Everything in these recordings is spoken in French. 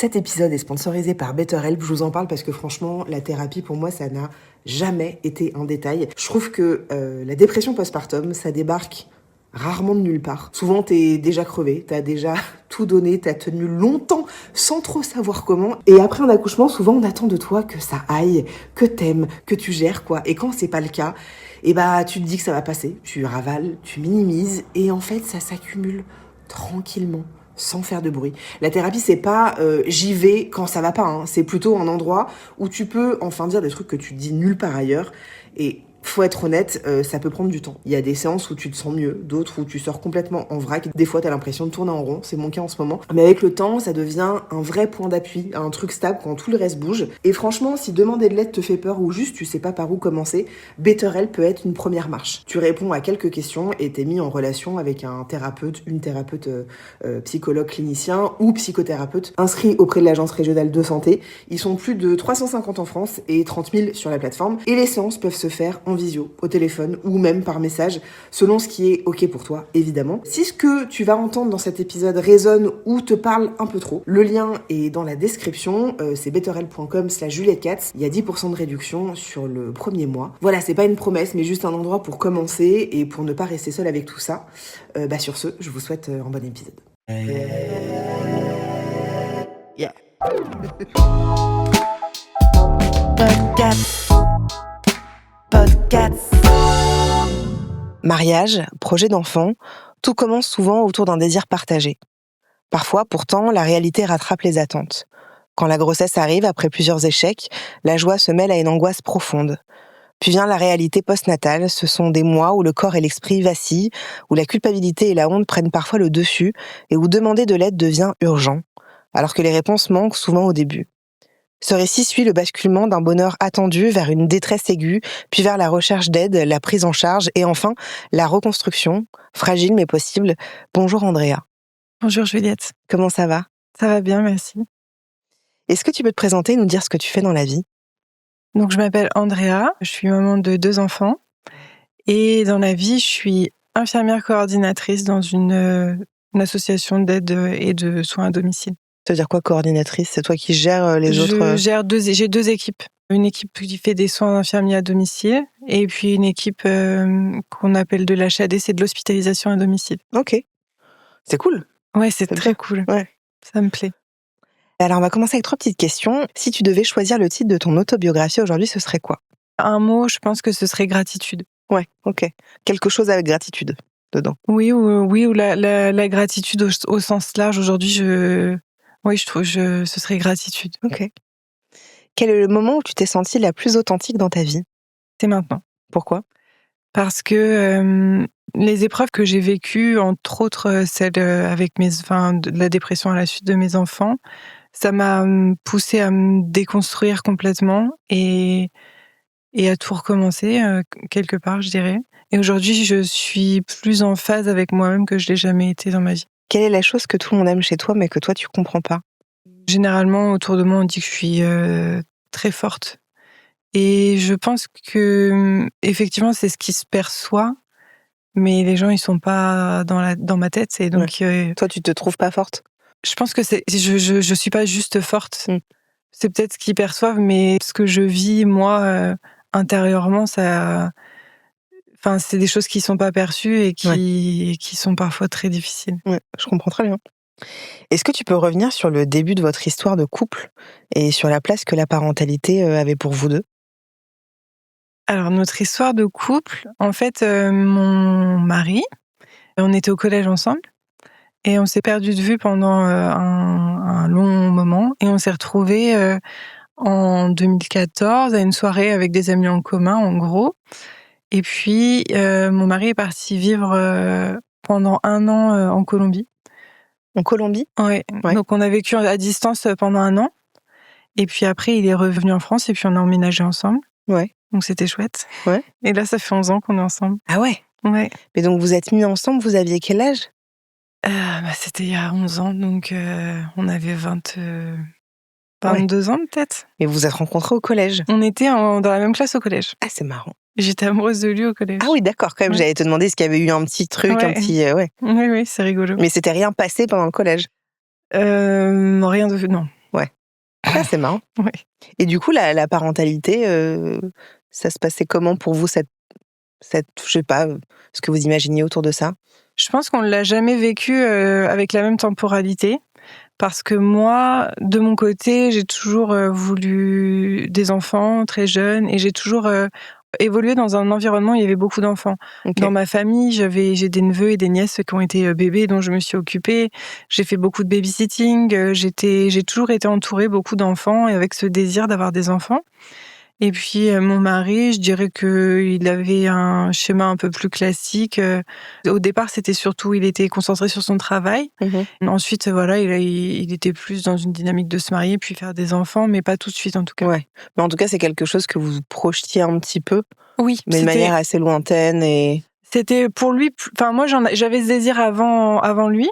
Cet épisode est sponsorisé par BetterHelp. Je vous en parle parce que franchement, la thérapie, pour moi, ça n'a jamais été un détail. Je trouve que la dépression postpartum, ça débarque rarement de nulle part. Souvent, t'es déjà crevé, t'as déjà tout donné, t'as tenu longtemps sans trop savoir comment. Et après un accouchement, souvent, on attend de toi que ça aille, que t'aimes, que tu gères, quoi. Et quand c'est pas le cas, tu te dis que ça va passer. Tu ravales, tu minimises, et en fait, ça s'accumule tranquillement, sans faire de bruit. La thérapie, c'est pas j'y vais quand ça va pas, hein. C'est plutôt un endroit où tu peux enfin dire des trucs que tu dis nulle part ailleurs. Et faut être honnête, ça peut prendre du temps. Il y a des séances où tu te sens mieux, d'autres où tu sors complètement en vrac. Des fois, t'as l'impression de tourner en rond, c'est mon cas en ce moment. Mais avec le temps, ça devient un vrai point d'appui, un truc stable quand tout le reste bouge. Et franchement, si demander de l'aide te fait peur ou juste tu sais pas par où commencer, BetterHelp peut être une première marche. Tu réponds à quelques questions et t'es mis en relation avec un thérapeute, une thérapeute psychologue clinicien ou psychothérapeute inscrit auprès de l'Agence régionale de santé. Ils sont plus de 350 en France et 30 000 sur la plateforme. Et les séances peuvent se faire en visio, au téléphone ou même par message, selon ce qui est OK pour toi, évidemment. Si ce que tu vas entendre dans cet épisode résonne ou te parle un peu trop, le lien est dans la description, c'est betterhelp.com/JulietteCatz. Il y a 10% de réduction sur le premier mois. Voilà, c'est pas une promesse, mais juste un endroit pour commencer et pour ne pas rester seul avec tout ça. Sur ce, je vous souhaite un bon épisode. Yeah. Podcast. Mariage, projet d'enfant, tout commence souvent autour d'un désir partagé. Parfois, pourtant, la réalité rattrape les attentes. Quand la grossesse arrive, après plusieurs échecs, la joie se mêle à une angoisse profonde. Puis vient la réalité postnatale, ce sont des mois où le corps et l'esprit vacillent, où la culpabilité et la honte prennent parfois le dessus, et où demander de l'aide devient urgent, alors que les réponses manquent souvent au début. Ce récit suit le basculement d'un bonheur attendu vers une détresse aiguë, puis vers la recherche d'aide, la prise en charge et enfin la reconstruction, fragile mais possible. Bonjour Andrea. Bonjour Juliette. Comment ça va ? Ça va bien, merci. Est-ce que tu peux te présenter et nous dire ce que tu fais dans la vie ? Donc je m'appelle Andrea, je suis maman de 2 enfants et dans la vie je suis infirmière coordinatrice dans une association d'aide et de soins à domicile. Ça veut dire quoi, coordinatrice ? C'est toi qui gères les autres ? J'ai 2 équipes. Une équipe qui fait des soins infirmiers à domicile et puis une équipe qu'on appelle de l'HAD, c'est de l'hospitalisation à domicile. Ok, c'est cool. Ouais, c'est très cool. Ouais. Ça me plaît. Alors on va commencer avec 3 petites questions. Si tu devais choisir le titre de ton autobiographie aujourd'hui, ce serait quoi ? Un mot, je pense que ce serait gratitude. Ouais, ok. Quelque chose avec gratitude dedans. Oui, ou la gratitude au sens large. Aujourd'hui, je trouve ce serait gratitude. Ok. Quel est le moment où tu t'es sentie la plus authentique dans ta vie ? C'est maintenant. Pourquoi ? Parce que les épreuves que j'ai vécues, entre autres celles avec de la dépression à la suite de mes enfants, ça m'a poussée à me déconstruire complètement et à tout recommencer quelque part, je dirais. Et aujourd'hui, je suis plus en phase avec moi-même que je l'ai jamais été dans ma vie. Quelle est la chose que tout le monde aime chez toi, mais que toi, tu comprends pas ? Généralement, autour de moi, on dit que je suis très forte. Et je pense que, effectivement, c'est ce qui se perçoit, mais les gens, ils sont pas dans ma tête. Et donc, toi, tu te trouves pas forte ? Je pense que je suis pas juste forte. C'est peut-être ce qu'ils perçoivent, mais ce que je vis, moi, intérieurement, c'est des choses qui sont pas perçues et qui sont parfois très difficiles. Ouais, je comprends très bien. Est-ce que tu peux revenir sur le début de votre histoire de couple et sur la place que la parentalité avait pour vous deux ? Alors, notre histoire de couple, en fait, mon mari, on était au collège ensemble et on s'est perdu de vue pendant un long moment et on s'est retrouvés en 2014 à une soirée avec des amis en commun, en gros. Et puis, mon mari est parti vivre pendant 1 an en Colombie. En Colombie ? Ouais. Donc, on a vécu à distance pendant 1 an. Et puis après, il est revenu en France et puis on a emménagé ensemble. Ouais. Donc, c'était chouette. Ouais. Et là, ça fait 11 ans qu'on est ensemble. Ah ouais ? Ouais. Mais donc, vous êtes mis ensemble, vous aviez quel âge ? C'était il y a 11 ans, donc on avait 22 ans peut-être. Mais vous vous êtes rencontrés au collège ? On était dans la même classe au collège. Ah, c'est marrant. J'étais amoureuse de lui au collège. Ah oui, d'accord, quand même. Ouais. J'allais te demander s'il y avait eu un petit truc, un petit... Oui, c'est rigolo. Mais c'était rien passé pendant le collège ? Rien de... Non. Ah, c'est marrant. Ouais. Et du coup, la parentalité, ça se passait comment pour vous, cette je sais pas, ce que vous imaginiez autour de ça? Je pense qu'on l'a jamais vécu avec la même temporalité. Parce que moi, de mon côté, j'ai toujours voulu des enfants très jeunes et j'ai toujours évolué dans un environnement où il y avait beaucoup d'enfants. OK. Dans ma famille, j'ai des neveux et des nièces qui ont été bébés dont je me suis occupée. J'ai fait beaucoup de babysitting. J'ai toujours été entourée beaucoup d'enfants et avec ce désir d'avoir des enfants. Et puis mon mari, je dirais qu'il avait un schéma un peu plus classique. Au départ, c'était surtout, il était concentré sur son travail. Ensuite, voilà, il était plus dans une dynamique de se marier puis faire des enfants, mais pas tout de suite en tout cas. Ouais. Mais en tout cas, c'est quelque chose que vous projetiez un petit peu, Oui, mais de manière assez lointaine et... c'était pour lui. Enfin, moi, j'avais ce désir avant lui.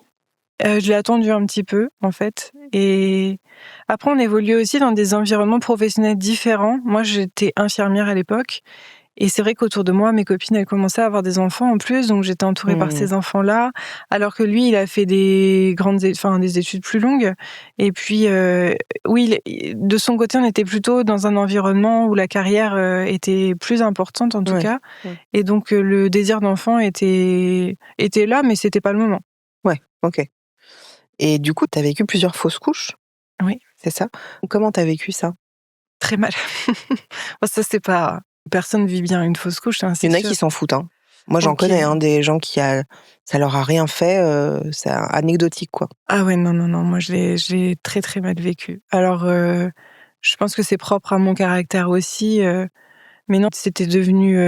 Je l'ai attendu un petit peu, en fait. Et après, on évoluait aussi dans des environnements professionnels différents. Moi, j'étais infirmière à l'époque. Et c'est vrai qu'autour de moi, mes copines, elles commençaient à avoir des enfants en plus. Donc, j'étais entourée par ces enfants-là. Alors que lui, il a fait des études plus longues. Et puis, oui, de son côté, on était plutôt dans un environnement où la carrière était plus importante, en tout cas. Ouais. Et donc, le désir d'enfant était là, mais c'était pas le moment. Ouais, ok. Et du coup, tu as vécu plusieurs fausses couches? Oui. C'est ça? Comment tu as vécu ça? Très mal. Ça, c'est pas... Personne vit bien une fausse couche. Hein, il y en a qui s'en foutent. Hein. Moi, j'en connais des gens ça leur a rien fait. C'est anecdotique, quoi. Ah ouais, non. Moi, je l'ai très, très mal vécu. Alors, je pense que c'est propre à mon caractère aussi. Mais non, c'était devenu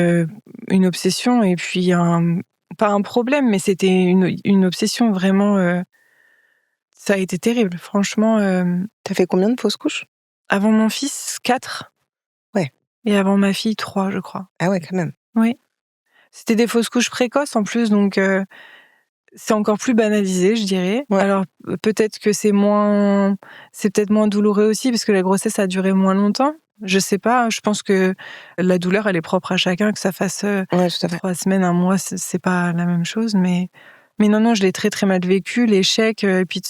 une obsession. Et puis, pas un problème, mais c'était une obsession vraiment... Ça a été terrible, franchement. T'as fait combien de fausses couches? Avant mon fils, 4. Ouais. Et avant ma fille, 3, je crois. Ah ouais, quand même. Oui. C'était des fausses couches précoces en plus, donc c'est encore plus banalisé, je dirais. Ouais. Alors peut-être que c'est peut-être moins douloureux aussi, parce que la grossesse a duré moins longtemps. Je sais pas, je pense que la douleur, elle est propre à chacun, que ça fasse 3 semaines, 1 mois, c'est pas la même chose. Mais non, je l'ai très très mal vécu, l'échec, et puis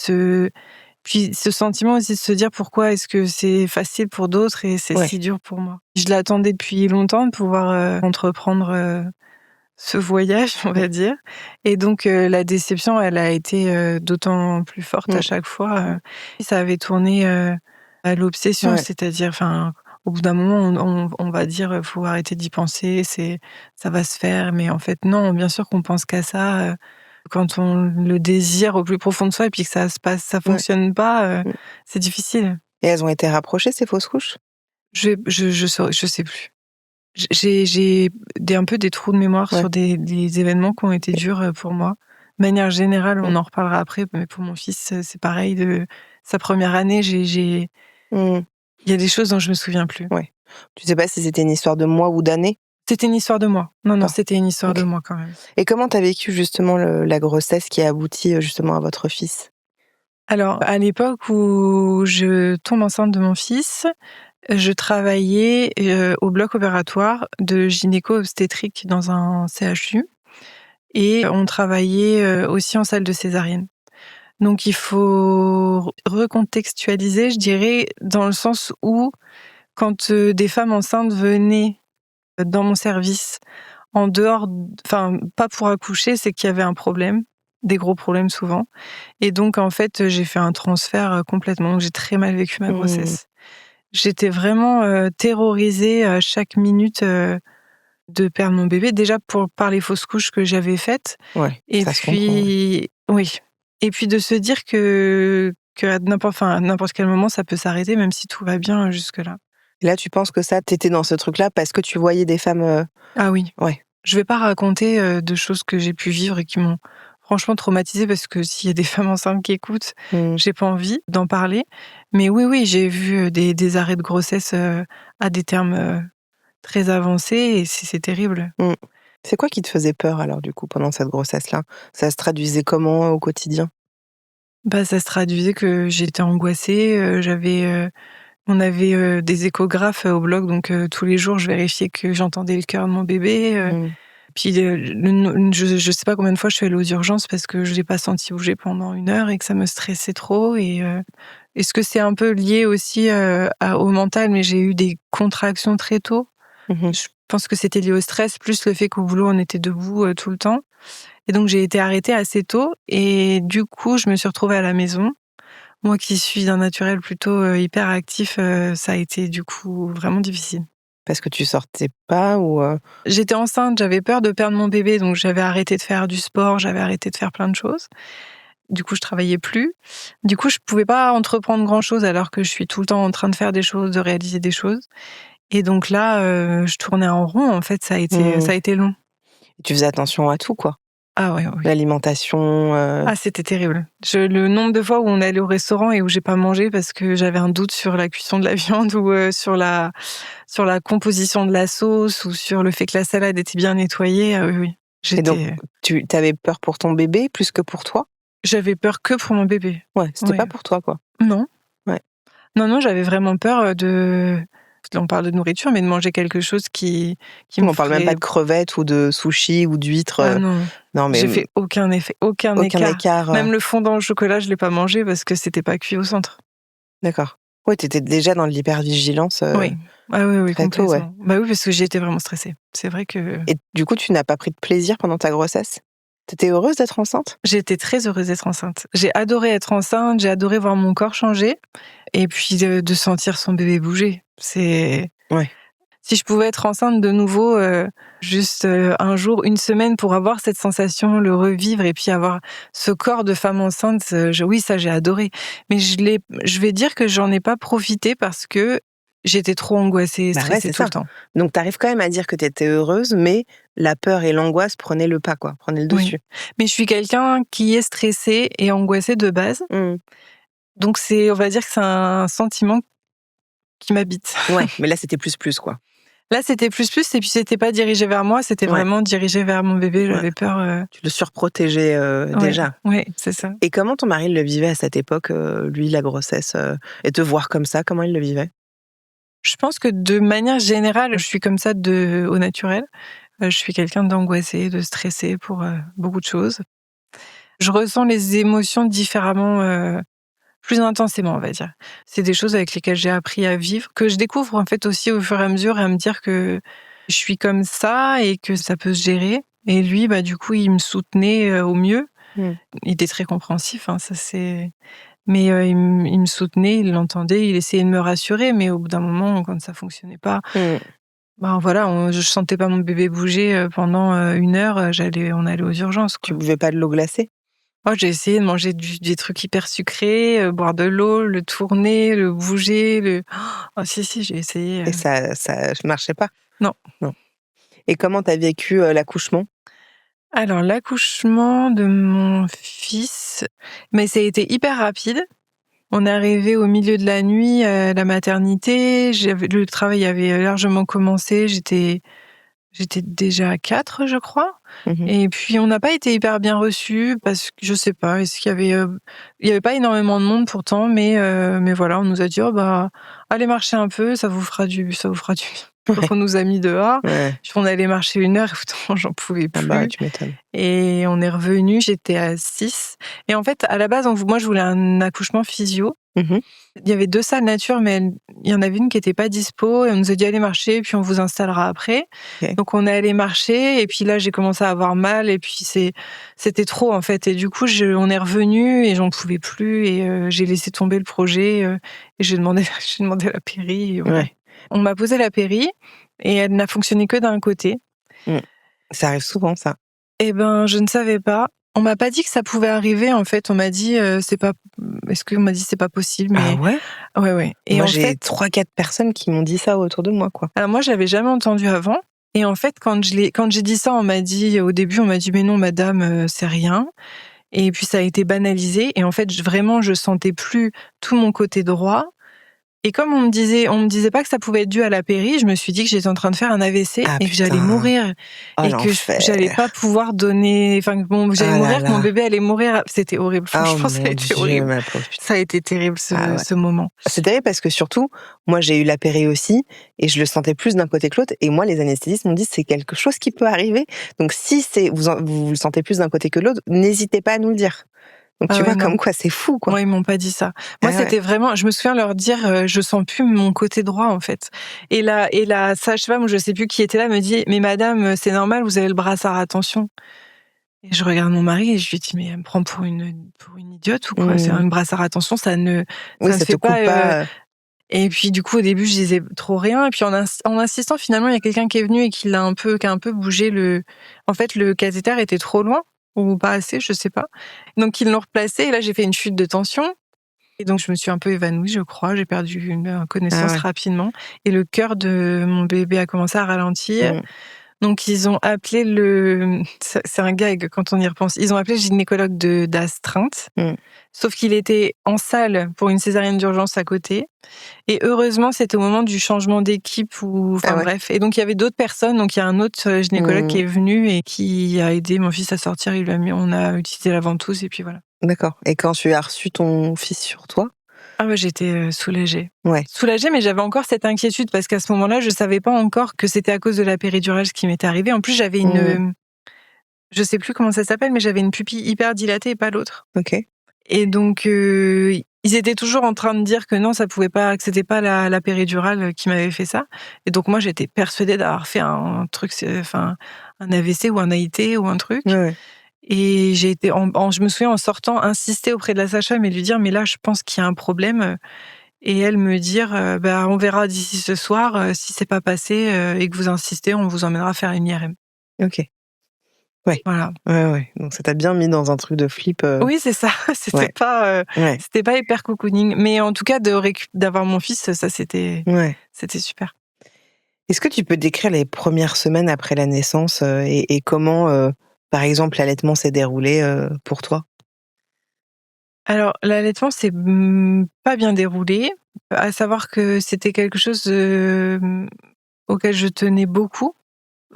ce sentiment aussi de se dire pourquoi est-ce que c'est facile pour d'autres et c'est si dur pour moi. Je l'attendais depuis longtemps de pouvoir entreprendre ce voyage, on va dire. Et donc la déception, elle a été d'autant plus forte à chaque fois. Ça avait tourné à l'obsession, c'est-à-dire, au bout d'un moment, on va dire faut arrêter d'y penser, ça va se faire. Mais en fait, non, bien sûr qu'on pense qu'à ça. Quand on le désire au plus profond de soi et puis que ça fonctionne pas, c'est difficile. Et elles ont été rapprochées, ces fausses couches? Je sais plus. J'ai un peu des trous de mémoire sur des événements qui ont été durs pour moi. De manière générale, on en reparlera après, mais pour mon fils, c'est pareil. De sa première année, il y a des choses dont je me souviens plus. Ouais. Tu sais pas si c'était une histoire de mois ou d'années? C'était une histoire de mois. Non, c'était une histoire de mois quand même. Et comment t'as vécu justement la grossesse qui a abouti justement à votre fils? Alors, à l'époque où je tombe enceinte de mon fils, je travaillais au bloc opératoire de gynéco-obstétrique dans un CHU et on travaillait aussi en salle de césarienne. Donc il faut recontextualiser, je dirais, dans le sens où quand des femmes enceintes venaient dans mon service en dehors, pas pour accoucher, c'est qu'il y avait un problème, des gros problèmes souvent. Et donc en fait, j'ai fait un transfert complètement. Donc j'ai très mal vécu ma grossesse. J'étais vraiment terrorisée à chaque minute de perdre mon bébé, déjà par les fausses couches que j'avais faites. Ouais, et ça puis, oui. Et puis de se dire que à n'importe quel moment, ça peut s'arrêter, même si tout va bien jusque-là. Et là, tu penses que ça, t'étais dans ce truc-là parce que tu voyais des femmes... Ah oui. Ouais. Je vais pas raconter de choses que j'ai pu vivre et qui m'ont franchement traumatisée, parce que s'il y a des femmes enceintes qui écoutent, j'ai pas envie d'en parler. Mais oui, j'ai vu des arrêts de grossesse à des termes très avancés et c'est terrible. C'est quoi qui te faisait peur alors du coup pendant cette grossesse-là? Ça se traduisait comment au quotidien? Ça se traduisait que j'étais angoissée, on avait des échographes au bloc, donc tous les jours je vérifiais que j'entendais le cœur de mon bébé. Puis je sais pas combien de fois je suis allée aux urgences parce que je l'ai pas senti bouger pendant 1 heure et que ça me stressait trop. Et est-ce que c'est un peu lié aussi au mental, mais j'ai eu des contractions très tôt. Je pense que c'était lié au stress, plus le fait qu'au boulot on était debout tout le temps. Et donc j'ai été arrêtée assez tôt et du coup je me suis retrouvée à la maison. Moi qui suis d'un naturel plutôt hyper actif, ça a été du coup vraiment difficile. Parce que tu sortais pas ou J'étais enceinte, j'avais peur de perdre mon bébé, donc j'avais arrêté de faire du sport, j'avais arrêté de faire plein de choses. Du coup, je travaillais plus. Du coup, je pouvais pas entreprendre grand-chose alors que je suis tout le temps en train de faire des choses, de réaliser des choses. Et donc là, je tournais en rond. En fait, ça a été long. tu faisais attention à tout, quoi. Ah ouais. L'alimentation. Ah, c'était terrible. Le nombre de fois où on allait au restaurant et où j'ai pas mangé parce que j'avais un doute sur la cuisson de la viande ou sur la composition de la sauce ou sur le fait que la salade était bien nettoyée. Ah oui. Et donc, tu avais peur pour ton bébé plus que pour toi? J'avais peur que pour mon bébé. Ouais, c'était pas pour toi, quoi. Non. Ouais. Non, j'avais vraiment peur de... On parle de nourriture, mais de manger quelque chose qui on parle même pas de crevettes ou de sushis ou d'huîtres. Ah non. Non, mais j'ai fait aucun écart. Même le fondant au chocolat, je l'ai pas mangé parce que c'était pas cuit au centre. D'accord. Ouais, t'étais déjà dans l'hypervigilance. Oui. Ah oui, très tôt, complètement. Bah oui, parce que j'ai été vraiment stressée. C'est vrai que... Et du coup, tu n'as pas pris de plaisir pendant ta grossesse? T'étais heureuse d'être enceinte? J'ai été très heureuse d'être enceinte. J'ai adoré être enceinte, j'ai adoré voir mon corps changer et puis de sentir son bébé bouger. C'est... Ouais. Si je pouvais être enceinte de nouveau, juste un jour, une semaine pour avoir cette sensation, le revivre et puis avoir ce corps de femme enceinte, oui, ça j'ai adoré. Mais je vais dire que j'en ai pas profité parce que j'étais trop angoissée, stressée tout le temps. Donc t'arrives quand même à dire que t'étais heureuse, mais la peur et l'angoisse prenaient le pas, quoi, prenaient le dessus. Oui. Mais je suis quelqu'un qui est stressé et angoissé de base. Donc on va dire que c'est un sentiment qui m'habite. Ouais, mais là c'était plus, quoi. Là, c'était plus, et puis c'était pas dirigé vers moi, c'était vraiment dirigé vers mon bébé. J'avais peur. Tu le surprotégeais déjà. Oui, c'est ça. Et comment ton mari le vivait à cette époque, lui, la grossesse, et te voir comme ça, comment il le vivait? Je pense que de manière générale, je suis comme ça au naturel. Je suis quelqu'un d'angoissé, de stressé pour beaucoup de choses. Je ressens les émotions différemment, plus intensément, on va dire. C'est des choses avec lesquelles j'ai appris à vivre, que je découvre en fait aussi au fur et à mesure, et à me dire que je suis comme ça et que ça peut se gérer. Et lui, du coup, il me soutenait au mieux. Il était très compréhensif, ça c'est... Mais il me soutenait, il l'entendait, il essayait de me rassurer, mais au bout d'un moment, quand ça fonctionnait pas, je sentais pas mon bébé bouger pendant 1 heure, on allait aux urgences, quoi. Tu buvais pas de l'eau glacée? Oh, j'ai essayé de manger des trucs hyper sucrés, boire de l'eau, le tourner, le bouger, Oh si, j'ai essayé. Et ça marchait pas? Non. Et comment t'as vécu l'accouchement? Alors, l'accouchement de mon fils, mais ça a été hyper rapide. On est arrivé au milieu de la nuit à la maternité. Le travail avait largement commencé. J'étais déjà à 4, je crois. Et puis, on n'a pas été hyper bien reçus parce que, je sais pas, est-ce qu'il y avait pas énormément de monde pourtant, mais voilà, on nous a dit, allez marcher un peu, ça vous fera du bien. Donc, on nous a mis dehors. Puis, on allait marcher 1 heure, et pourtant, j'en pouvais plus. Tu m'étonnes. Et on est revenu, j'étais à 6. Et en fait, à la base, moi, je voulais un accouchement physio. Il y avait 2 salles nature, mais il y en avait une qui n'était pas dispo, et on nous a dit allez marcher, puis on vous installera après. Donc on est allé marcher, et puis là j'ai commencé à avoir mal, et puis c'était trop en fait. Et du coup on est revenu et j'en pouvais plus, et j'ai laissé tomber le projet, et j'ai demandé la péri. On m'a posé la péri, et elle n'a fonctionné que d'un côté. Ça arrive souvent, ça. Eh ben, je ne savais pas. On m'a pas dit que ça pouvait arriver, en fait. On m'a dit, c'est pas possible, mais... Ah ouais? Ouais. Et moi, en j'ai fait, 3-4 personnes qui m'ont dit ça autour de moi, quoi. alors moi, je l'avais jamais entendu avant. Et en fait, quand j'ai dit ça, au début, on m'a dit, mais non, madame, c'est rien. Et puis, ça a été banalisé. Et en fait, vraiment, je sentais plus tout mon côté droit. Et comme on me disait pas que ça pouvait être dû à la péri, je me suis dit que j'étais en train de faire un AVC Ah et que j'allais putain. mourir Oh et que j'allais l'enfer. pas pouvoir donner, enfin que j'allais Ah là mourir, que mon là. bébé allait mourir. C'était horrible. Oh Franchement, ça a mon été Dieu, horrible. ma pauvre putain. Ça a été terrible Ah ouais. ce moment. C'est terrible parce que surtout, moi j'ai eu la péri aussi et je le sentais plus d'un côté que l'autre. Et moi, les anesthésistes m'ont dit c'est quelque chose qui peut arriver. Donc si vous le sentez plus d'un côté que de l'autre, n'hésitez pas à nous le dire. Donc tu Ah ouais, vois non. comme quoi c'est fou quoi. Moi, ils m'ont pas dit ça. Moi, Ah ouais. c'était vraiment, je me souviens leur dire, je sens plus mon côté droit, en fait. Et la sage-femme, ou je sais plus qui était là, me dit, mais madame, c'est normal, vous avez le brassard à tension. Et je regarde mon mari et je lui dis, mais elle me prend pour une idiote ou quoi? C'est un brassard à tension, ça ne Oui, ça te fait coupe pas. Et puis, du coup, au début, je disais trop rien. Et puis, en insistant, finalement, il y a quelqu'un qui est venu et qui a un peu bougé en fait, le cathéter était trop loin ou pas assez, je sais pas. Donc, ils l'ont replacé et là, j'ai fait une chute de tension. Et donc, je me suis un peu évanouie, je crois. J'ai perdu connaissance Ah ouais. rapidement. Et le cœur de mon bébé a commencé à ralentir. Donc, ils ont appelé c'est un gag quand on y repense. Ils ont appelé le gynécologue d'astreinte. Sauf qu'il était en salle pour une césarienne d'urgence à côté. Et heureusement, c'était au moment du changement d'équipe Ah ouais. bref. Et donc, il y avait d'autres personnes. Donc, il y a un autre gynécologue qui est venu et qui a aidé mon fils à sortir. On a utilisé la ventouse et puis voilà. D'accord. Et quand tu as reçu ton fils sur toi? Ah ouais, j'étais soulagée. Ouais. Soulagée, mais j'avais encore cette inquiétude parce qu'à ce moment-là, je savais pas encore que c'était à cause de la péridurale ce qui m'était arrivé. En plus, j'avais je sais plus comment ça s'appelle, mais j'avais une pupille hyper dilatée et pas l'autre. Ok. Et donc, ils étaient toujours en train de dire que non, ça pouvait pas, que c'était pas la péridurale qui m'avait fait ça. Et donc, moi, j'étais persuadée d'avoir fait un truc, un AVC ou un AIT ou un truc. Ouais. Et j'ai été, je me souviens en sortant, insister auprès de la sage-femme et lui dire, mais là, je pense qu'il y a un problème. Et elle me dire, on verra d'ici ce soir, si c'est pas passé et que vous insistez, on vous emmènera faire une IRM. Ok. Ouais. Voilà. Ouais. Donc ça t'a bien mis dans un truc de flip. Oui, c'est ça. C'était pas hyper cocooning, mais en tout cas d'avoir mon fils, ça c'était super. Est-ce que tu peux décrire les premières semaines après la naissance et comment, par exemple, l'allaitement s'est déroulé pour toi? Alors l'allaitement s'est pas bien déroulé, à savoir que c'était quelque chose auquel je tenais beaucoup,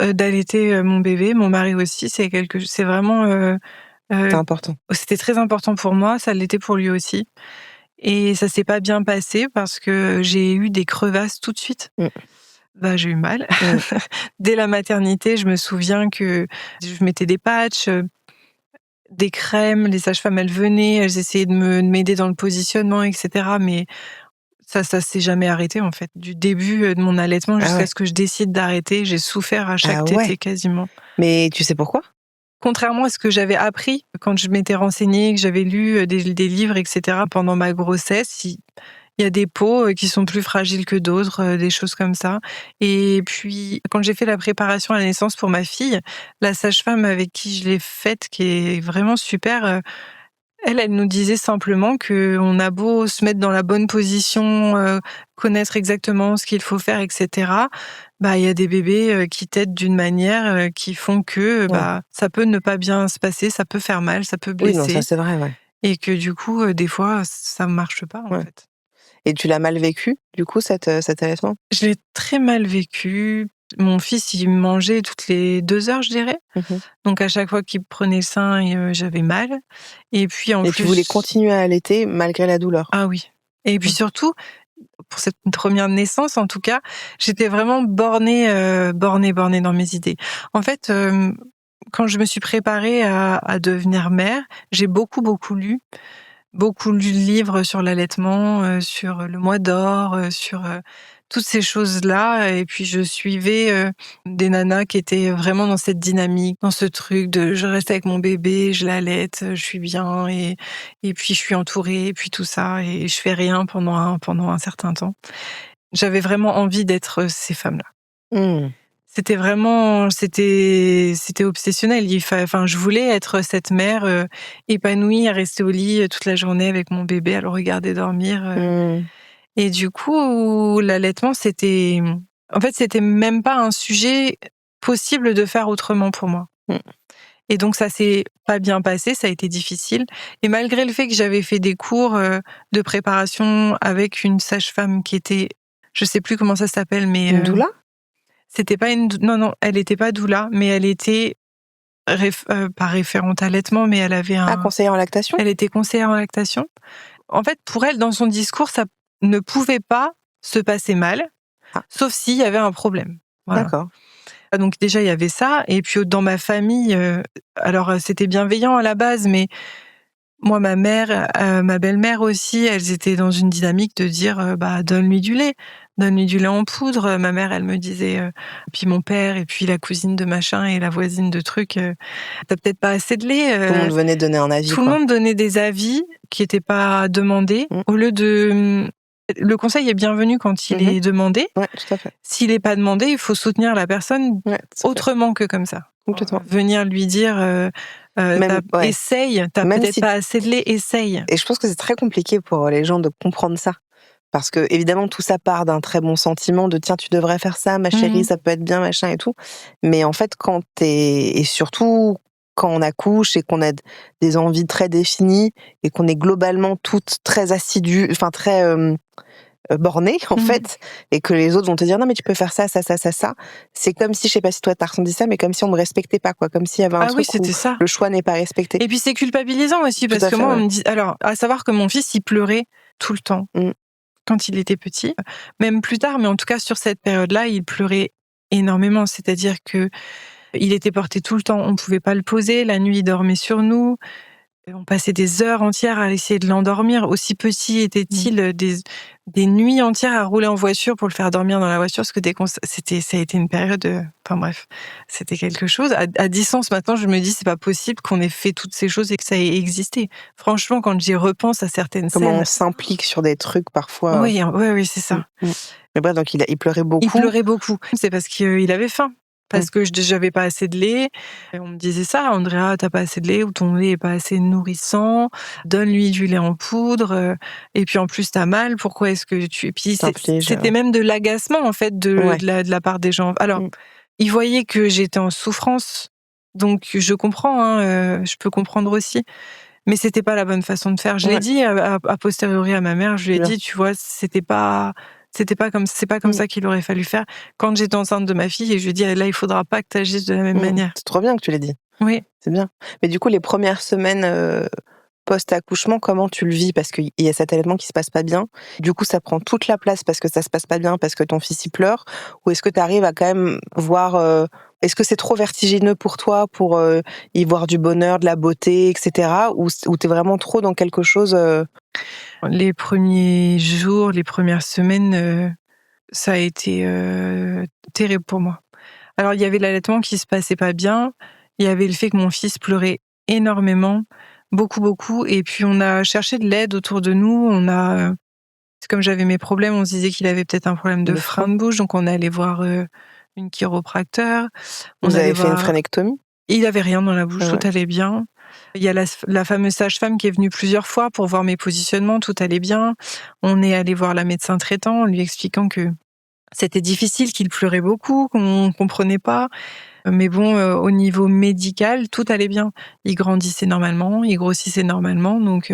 d'allaiter mon bébé, mon mari aussi. C'est vraiment C'est important. c'était très important pour moi, ça l'était pour lui aussi. Et ça s'est pas bien passé parce que j'ai eu des crevasses tout de suite. J'ai eu mal. Dès la maternité, je me souviens que je mettais des patchs, des crèmes, les sages-femmes, elles venaient, elles essayaient de m'aider dans le positionnement, etc. Mais ça s'est jamais arrêté, en fait. Du début de mon allaitement jusqu'à ce que je décide d'arrêter, j'ai souffert à chaque tétée quasiment. Mais tu sais pourquoi? Contrairement à ce que j'avais appris quand je m'étais renseignée, que j'avais lu des livres, etc. pendant ma grossesse, il y a des peaux qui sont plus fragiles que d'autres, des choses comme ça. Et puis, quand j'ai fait la préparation à la naissance pour ma fille, la sage-femme avec qui je l'ai faite, qui est vraiment super, elle nous disait simplement qu'on a beau se mettre dans la bonne position, connaître exactement ce qu'il faut faire, etc. Il y a des bébés qui tètent d'une manière qui font que ça peut ne pas bien se passer, ça peut faire mal, ça peut blesser. Oui, non, ça c'est vrai, ouais. Et que du coup, des fois, ça marche pas, en fait. Et tu l'as mal vécu, du coup, cet allaitement? Je l'ai très mal vécu. Mon fils, il mangeait toutes les 2 heures, je dirais. Donc, à chaque fois qu'il prenait le sein, j'avais mal. Et puis, en plus... tu voulais continuer à allaiter malgré la douleur? Ah oui. Et puis surtout, pour cette première naissance, en tout cas, j'étais vraiment bornée dans mes idées. En fait, quand je me suis préparée à devenir mère, j'ai beaucoup lu de livres sur l'allaitement, sur le mois d'or, sur toutes ces choses-là. Et puis je suivais des nanas qui étaient vraiment dans cette dynamique, dans ce truc de je reste avec mon bébé, je l'allaite, je suis bien et puis je suis entourée et puis tout ça et je fais rien pendant un certain temps. J'avais vraiment envie d'être ces femmes-là. C'était vraiment, c'était obsessionnel. Je voulais être cette mère épanouie à rester au lit toute la journée avec mon bébé, à le regarder dormir. Et du coup, l'allaitement, c'était même pas un sujet possible de faire autrement pour moi. Et donc ça s'est pas bien passé, ça a été difficile. Et malgré le fait que j'avais fait des cours de préparation avec une sage-femme qui était, je sais plus comment ça s'appelle, mais Une doula? c'était pas non, elle était pas doula, mais elle était pas référente à l'allaitement, mais elle avait Conseillère en lactation? elle était conseillère en lactation. En fait, pour elle, dans son discours, ça ne pouvait pas se passer mal, sauf s'il y avait un problème. Voilà. D'accord. Donc déjà, il y avait ça. Et puis dans ma famille, alors c'était bienveillant à la base, mais moi, ma mère, ma belle-mère aussi, elles étaient dans une dynamique de dire donne-lui du lait. Donne-lui du lait en poudre. Ma mère, elle me disait, puis mon père, et puis la cousine de machin et la voisine de truc, t'as peut-être pas assez de lait. Tout le monde venait donner un avis. Tout le monde donnait des avis qui n'étaient pas demandés, au lieu de... Le conseil est bienvenu quand il est demandé. Ouais, tout à fait. S'il n'est pas demandé, il faut soutenir la personne autrement que comme ça. Complètement. Venir lui dire essaye, t'as peut-être pas assez de lait, essaye. Et je pense que c'est très compliqué pour les gens de comprendre ça. Parce que, évidemment, tout ça part d'un très bon sentiment de tiens, tu devrais faire ça, ma chérie, ça peut être bien, machin et tout. Mais en fait, et surtout quand on accouche et qu'on a des envies très définies et qu'on est globalement toutes très assidues, enfin très bornées, en fait, et que les autres vont te dire non, mais tu peux faire ça, ça, ça, ça, ça. C'est comme si, je sais pas si toi t'as ressenti ça, mais comme si on me respectait pas, quoi. Comme s'il y avait un truc où ça. Le choix n'est pas respecté. Et puis c'est culpabilisant aussi, parce que moi, on me dit. Alors, à savoir que mon fils, il pleurait tout le temps. Quand il était petit, même plus tard, mais en tout cas sur cette période-là, il pleurait énormément. C'est-à-dire que il était porté tout le temps, on pouvait pas le poser. La nuit, il dormait sur nous. On passait des heures entières à essayer de l'endormir. Aussi petit était-il, des nuits entières à rouler en voiture pour le faire dormir dans la voiture, parce que ça a été une période. Enfin bref, c'était quelque chose. À distance maintenant, je me dis c'est pas possible qu'on ait fait toutes ces choses et que ça ait existé. Franchement, quand j'y repense à certaines scènes, comment on s'implique sur des trucs parfois. Oui, c'est ça. Mais bref, donc il pleurait beaucoup. Il pleurait beaucoup. C'est parce qu'il avait faim. Parce que j'avais pas assez de lait. Et on me disait ça, Andrea, t'as pas assez de lait, ou ton lait est pas assez nourrissant, donne-lui du lait en poudre, et puis en plus t'as mal, pourquoi est-ce que tu... Et puis c'était même de l'agacement, en fait, de la part des gens. Alors, ils voyaient que j'étais en souffrance, donc je comprends, je peux comprendre aussi. Mais c'était pas la bonne façon de faire. Je l'ai dit a posteriori à ma mère, je lui ai dit, tu vois, c'est pas comme ça qu'il aurait fallu faire quand j'étais enceinte de ma fille, et je lui ai dit là, il faudra pas que tu agisses de la même manière. C'est trop bien que tu l'aies dit. Oui. C'est bien. Mais du coup, les premières semaines post-accouchement, comment tu le vis? Parce qu'il y a cet allaitement qui se passe pas bien. Du coup, ça prend toute la place parce que ça se passe pas bien, parce que ton fils y pleure. Ou est-ce que tu arrives à quand même voir... Est-ce que c'est trop vertigineux pour toi pour y voir du bonheur, de la beauté, etc. Ou t'es vraiment trop dans quelque chose... Les premiers jours, les premières semaines, ça a été terrible pour moi. Alors, il y avait l'allaitement qui se passait pas bien. Il y avait le fait que mon fils pleurait énormément, beaucoup. Et puis, on a cherché de l'aide autour de nous. Comme j'avais mes problèmes, on se disait qu'il avait peut-être un problème de frein de bouche. Donc, on est allé voir une chiropracteur. Vous avez fait une frénectomie? Il avait rien dans la bouche, tout allait bien. Il y a la fameuse sage-femme qui est venue plusieurs fois pour voir mes positionnements, tout allait bien. On est allé voir la médecin traitant en lui expliquant que c'était difficile, qu'il pleurait beaucoup, qu'on comprenait pas. Mais bon, au niveau médical, tout allait bien. Il grandissait normalement, il grossissait normalement, donc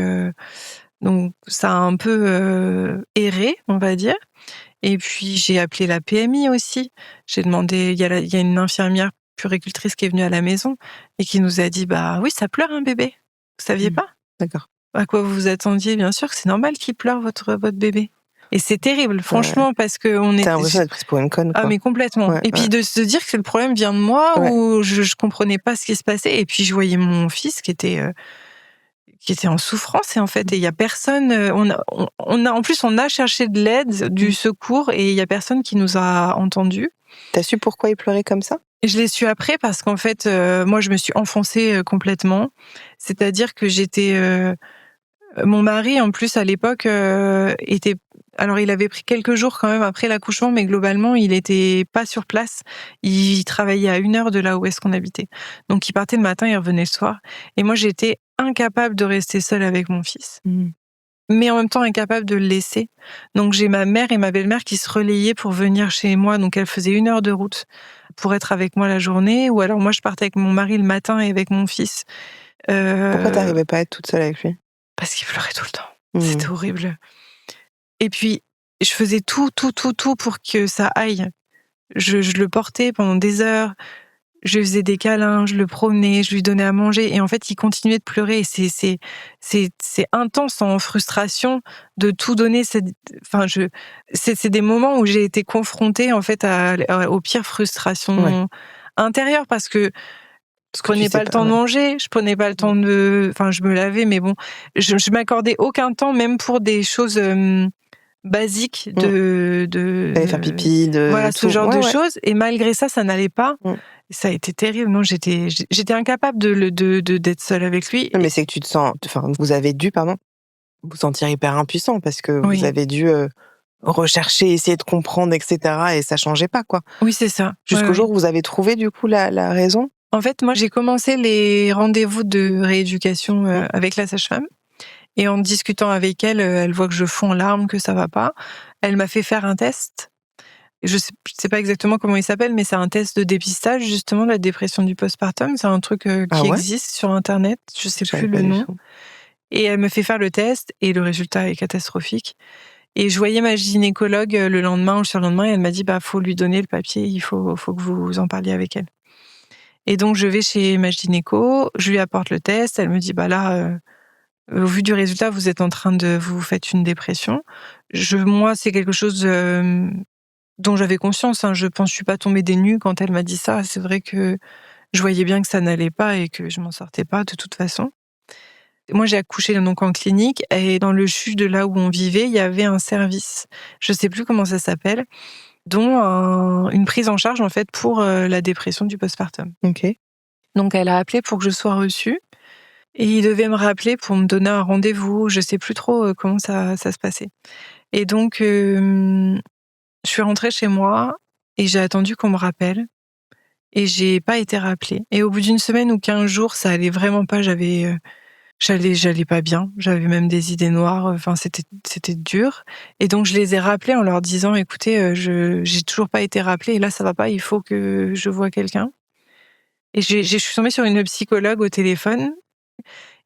ça a un peu erré, on va dire. Et puis j'ai appelé la PMI aussi. J'ai demandé, il y a une infirmière puéricultrice qui est venue à la maison et qui nous a dit oui, ça pleure un bébé. Vous saviez pas? D'accord. À quoi vous vous attendiez? Bien sûr que c'est normal qu'il pleure votre bébé. Et c'est terrible, franchement, parce que on est. T'as l'impression d'être prise pour une conne, quoi. Ah, mais complètement. Et puis de se dire que le problème vient de moi, ou je comprenais pas ce qui se passait. Et puis je voyais mon fils qui était en souffrance, et en fait, il y a personne. En plus, on a cherché de l'aide, du secours, et il y a personne qui nous a entendus. T'as su pourquoi il pleurait comme ça? Et je l'ai su après, parce qu'en fait, moi, je me suis enfoncée complètement. C'est-à-dire que j'étais. Mon mari, en plus, à l'époque, était. Alors, il avait pris quelques jours quand même après l'accouchement, mais globalement, il était pas sur place. Il travaillait à 1 heure de là où est-ce qu'on habitait. Donc, il partait le matin, il revenait le soir. Et moi, j'étais incapable de rester seule avec mon fils. Mais en même temps incapable de le laisser. Donc, j'ai ma mère et ma belle-mère qui se relayaient pour venir chez moi. Donc, elles faisaient 1 heure de route pour être avec moi la journée, ou alors moi je partais avec mon mari le matin et avec mon fils. Pourquoi t'arrivais pas à être toute seule avec lui? Parce qu'il pleurait tout le temps. C'était horrible. Et puis, je faisais tout pour que ça aille. Je le portais pendant des heures, je lui faisais des câlins, je le promenais, je lui donnais à manger, et en fait, il continuait de pleurer. C'est intense en frustration de tout donner. C'est des moments où j'ai été confrontée, en fait, aux pires frustrations intérieures, parce que je prenais pas le temps de manger, je prenais pas le temps je me lavais, mais bon, je m'accordais aucun temps, même pour des choses basiques Aller faire pipi, voilà, ce genre de ouais. choses. Et malgré ça, ça n'allait pas. Ça a été terrible. Non, j'étais incapable d'être seule avec lui. Non, mais c'est que vous avez dû, vous sentir hyper impuissant, parce que vous avez dû rechercher, essayer de comprendre, etc. Et ça changeait pas, quoi. Oui, c'est ça. Jusqu'au jour où vous avez trouvé, du coup, la raison. En fait, moi, j'ai commencé les rendez-vous de rééducation avec la sage-femme. Et en discutant avec elle, elle voit que je fonds en larmes, que ça va pas. Elle m'a fait faire un test. Je sais pas exactement comment il s'appelle, mais c'est un test de dépistage, justement, de la dépression du postpartum. C'est un truc qui existe sur Internet. Je sais plus le nom. Et elle me fait faire le test, et le résultat est catastrophique. Et je voyais ma gynécologue le lendemain ou le surlendemain, et elle m'a dit, faut lui donner le papier, il faut que vous en parliez avec elle. Et donc, je vais chez ma gynéco, je lui apporte le test, elle me dit, au vu du résultat, vous êtes en train de vous faites une dépression. Moi, c'est quelque chose dont j'avais conscience. Je suis pas tombée des nues quand elle m'a dit ça. C'est vrai que je voyais bien que ça n'allait pas et que je m'en sortais pas de toute façon. Moi, j'ai accouché donc en clinique, et dans le CHU de là où on vivait, il y avait un service. Je sais plus comment ça s'appelle, dont une prise en charge, en fait, pour la dépression du postpartum. Ok. Donc, elle a appelé pour que je sois reçue, et il devait me rappeler pour me donner un rendez-vous. Je sais plus trop comment ça se passait. Et donc, je suis rentrée chez moi et j'ai attendu qu'on me rappelle, et j'ai pas été rappelée. Et au bout d'une semaine ou 15 jours, ça allait vraiment pas. J'allais pas bien. J'avais même des idées noires. Enfin, c'était dur. Et donc, je les ai rappelés en leur disant, écoutez, j'ai toujours pas été rappelée, et là, ça va pas, il faut que je voie quelqu'un. Et je suis tombée sur une psychologue au téléphone,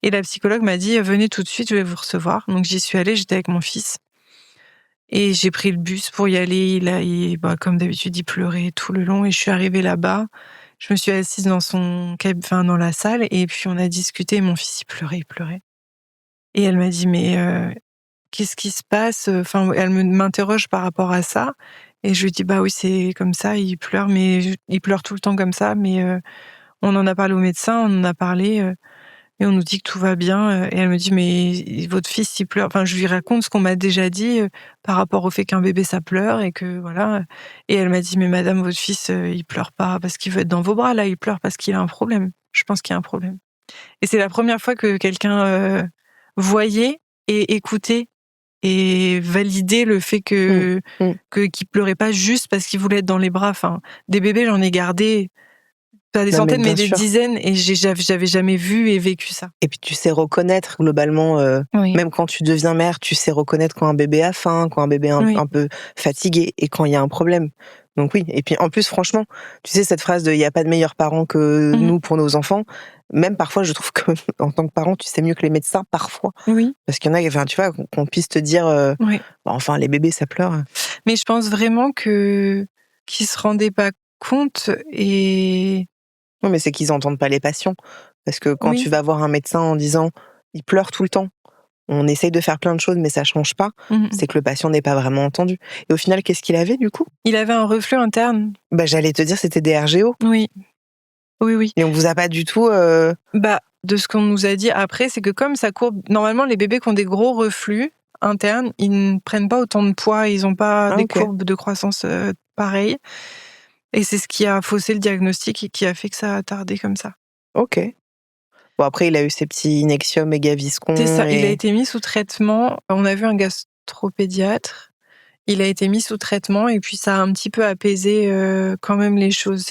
et la psychologue m'a dit, venez tout de suite, je vais vous recevoir. Donc, j'y suis allée, j'étais avec mon fils. Et j'ai pris le bus pour y aller. Comme d'habitude, il pleurait tout le long, et je suis arrivée là-bas. Je me suis assise dans la salle, et puis on a discuté. Mon fils, il pleurait. Et elle m'a dit, mais qu'est-ce qui se passe? Enfin, elle m'interroge par rapport à ça. Et je lui dis, oui, c'est comme ça, il pleure, mais il pleure tout le temps comme ça. Mais on en a parlé au médecin, on en a parlé, et on nous dit que tout va bien. Et elle me dit, mais votre fils, il pleure. Enfin, je lui raconte ce qu'on m'a déjà dit par rapport au fait qu'un bébé, ça pleure, et que voilà. Et elle m'a dit, mais madame, votre fils, il pleure pas parce qu'il veut être dans vos bras, là, il pleure parce qu'il a un problème. Je pense qu'il y a un problème. Et c'est la première fois que quelqu'un voyait et écoutait et validait le fait qu'il pleurait pas juste parce qu'il voulait être dans les bras. Enfin, des bébés, j'en ai gardé pas des centaines, mais des dizaines, et j'avais jamais vu et vécu ça. Et puis tu sais reconnaître globalement, même quand tu deviens mère, tu sais reconnaître quand un bébé a faim, quand un bébé est un peu fatigué, et quand il y a un problème. Donc oui, et puis en plus, franchement, tu sais, cette phrase de « il n'y a pas de meilleurs parents que nous pour nos enfants », même parfois, je trouve que en tant que parent, tu sais mieux que les médecins, parfois. Oui. Parce qu'il y en a, enfin, tu vois, qu'on puisse te dire enfin, les bébés, ça pleure. Mais je pense vraiment qu'ils se rendaient pas compte, et... Non, mais c'est qu'ils n'entendent pas les patients. Parce que quand tu vas voir un médecin en disant « il pleure tout le temps », on essaye de faire plein de choses, mais ça change pas. C'est que le patient n'est pas vraiment entendu. Et au final, qu'est-ce qu'il avait, du coup? Il avait un reflux interne. J'allais te dire, c'était des RGO. Oui. Et on vous a pas du tout... De ce qu'on nous a dit après, c'est que comme ça courbe... Normalement, les bébés qui ont des gros reflux internes, ils ne prennent pas autant de poids, ils n'ont pas des courbes de croissance pareilles. Et c'est ce qui a faussé le diagnostic et qui a fait que ça a tardé comme ça. Ok. Bon, après, il a eu ses petits Nexium et Gaviscon. C'est ça, il a été mis sous traitement. On a vu un gastropédiatre. Il a été mis sous traitement, et puis ça a un petit peu apaisé quand même les choses.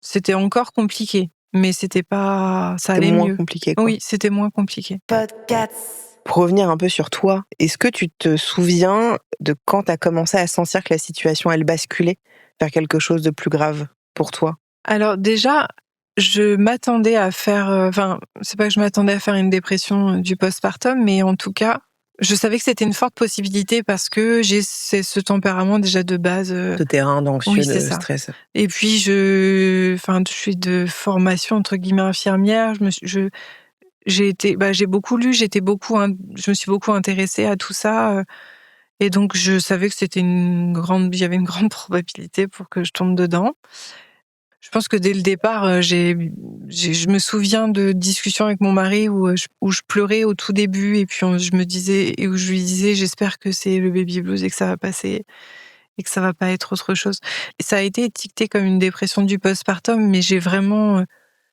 C'était encore compliqué, mais c'était pas... Ça allait moins mieux. Compliqué, quoi. Oui, c'était moins compliqué. Podcasts. Pour revenir un peu sur toi, est-ce que tu te souviens de quand tu as commencé à sentir que la situation, elle basculait vers quelque chose de plus grave pour toi? Alors déjà, je m'attendais à faire, enfin, c'est pas que je m'attendais à faire une dépression du postpartum, mais en tout cas, je savais que c'était une forte possibilité parce que j'ai ce tempérament déjà de base. De terrain, d'anxieux, Oui, c'est de ça. stress. Et puis je suis de formation entre guillemets infirmière. J'ai beaucoup lu, je me suis beaucoup intéressée à tout ça, et donc je savais que il y avait une grande probabilité pour que je tombe dedans. Je pense que dès le départ, je me souviens de discussions avec mon mari où je pleurais au tout début et puis je me disais et où je lui disais j'espère que c'est le baby blues et que ça va passer et que ça va pas être autre chose. Et ça a été étiqueté comme une dépression du postpartum, mais j'ai vraiment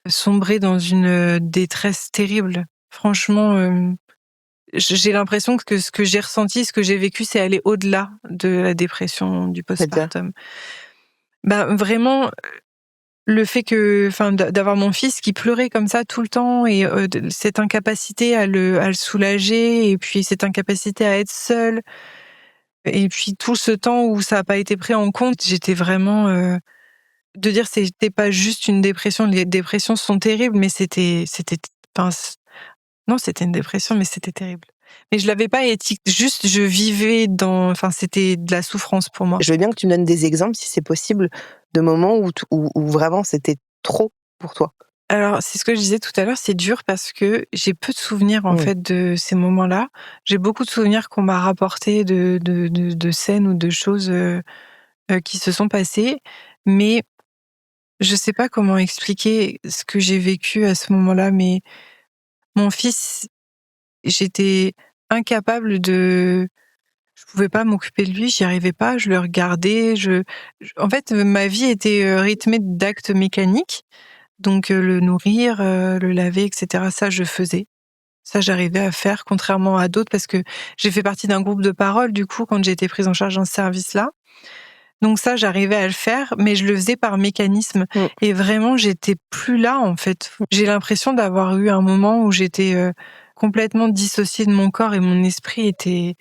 sombré dans une détresse terrible. Franchement, j'ai l'impression que ce que j'ai ressenti, ce que j'ai vécu, c'est aller au-delà de la dépression du C'est-à-dire? postpartum. Bah, vraiment, le fait que, enfin, d'avoir mon fils qui pleurait comme ça tout le temps et cette incapacité à le soulager et puis cette incapacité à être seule et puis tout ce temps où ça a pas été pris en compte, j'étais vraiment de dire c'était pas juste une dépression. Les dépressions sont terribles, mais enfin, non, c'était une dépression, mais c'était terrible. Mais je l'avais pas étiqueté. Juste, je vivais enfin, c'était de la souffrance pour moi. Je veux bien que tu me donnes des exemples, si c'est possible, de moments où vraiment c'était trop pour toi. Alors, c'est ce que je disais tout à l'heure, c'est dur parce que j'ai peu de souvenirs, en Oui. fait, de ces moments-là. J'ai beaucoup de souvenirs qu'on m'a rapportés de scènes ou de choses qui se sont passées, mais je sais pas comment expliquer ce que j'ai vécu à ce moment-là, mais mon fils, j'étais incapable je pouvais pas m'occuper de lui, j'y arrivais pas, je le regardais, en fait, ma vie était rythmée d'actes mécaniques. Donc le nourrir, le laver, et cetera, ça je faisais. Ça j'arrivais à faire contrairement à d'autres parce que j'ai fait partie d'un groupe de parole du coup quand j'ai été prise en charge dans ce service-là. Donc ça j'arrivais à le faire, mais je le faisais par mécanisme Mmh. et vraiment j'étais plus là en fait. J'ai l'impression d'avoir eu un moment où j'étais complètement dissociée de mon corps et mon esprit était.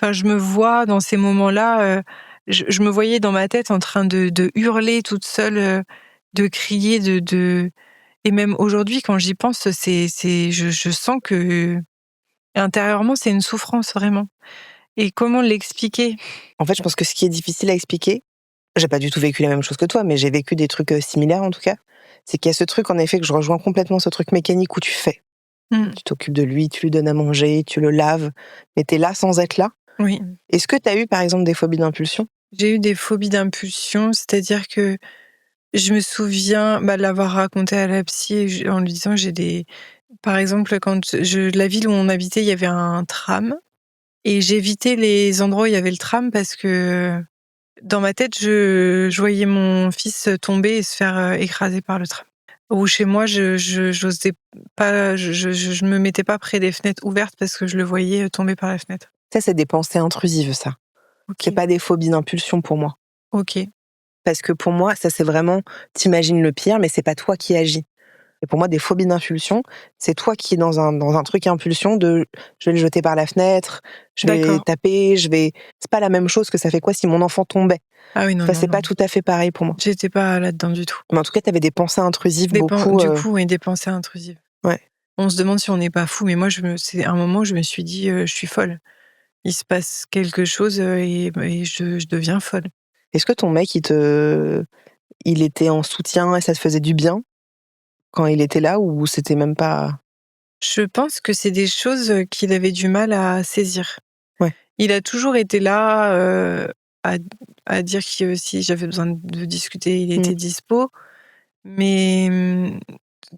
Enfin, je me vois dans ces moments-là, je me voyais dans ma tête en train de hurler toute seule, de crier, et même aujourd'hui, quand j'y pense, je sens que intérieurement, c'est une souffrance vraiment. Et comment l'expliquer? En fait, je pense que ce qui est difficile à expliquer, j'ai pas du tout vécu la même chose que toi, mais j'ai vécu des trucs similaires en tout cas. C'est qu'il y a ce truc, en effet, que je rejoins complètement, ce truc mécanique où tu fais. Mmh. Tu t'occupes de lui, tu lui donnes à manger, tu le laves, mais t'es là sans être là. Oui. Est-ce que t'as eu, par exemple, des phobies d'impulsion? J'ai eu des phobies d'impulsion, c'est-à-dire que je me souviens, de l'avoir raconté à la psy en lui disant par exemple, la ville où on habitait, il y avait un tram et j'évitais les endroits où il y avait le tram parce que dans ma tête, je voyais mon fils tomber et se faire écraser par le tram. Ou chez moi, j'osais pas, je me mettais pas près des fenêtres ouvertes parce que je le voyais tomber par la fenêtre. Ça, c'est des pensées intrusives, ça. C'est Ok, pas des phobies d'impulsion pour moi. ok, Parce que pour moi, ça, c'est vraiment, t'imagines le pire, mais c'est pas toi qui agis. Et pour moi, des phobies d'impulsion, c'est toi qui es dans un truc impulsion de je vais le jeter par la fenêtre, je vais d'accord. taper, c'est pas la même chose que ça fait quoi si mon enfant tombait. Ah oui, non, Enfin, non, c'est pas non. tout à fait pareil pour moi. J'étais pas là-dedans du tout. Mais en tout cas, t'avais des pensées intrusives beaucoup. Du coup, oui, des pensées intrusives. Ouais. On se demande si on n'est pas fou, mais moi, c'est un moment où je me suis dit, je suis folle. Il se passe quelque chose et je deviens folle. Est-ce que ton mec, il était en soutien et ça te faisait du bien quand il était là ou c'était même pas. Je pense que c'est des choses qu'il avait du mal à saisir. Ouais. Il a toujours été là à, à dire que si j'avais besoin de discuter, il Mm. était dispo. Mais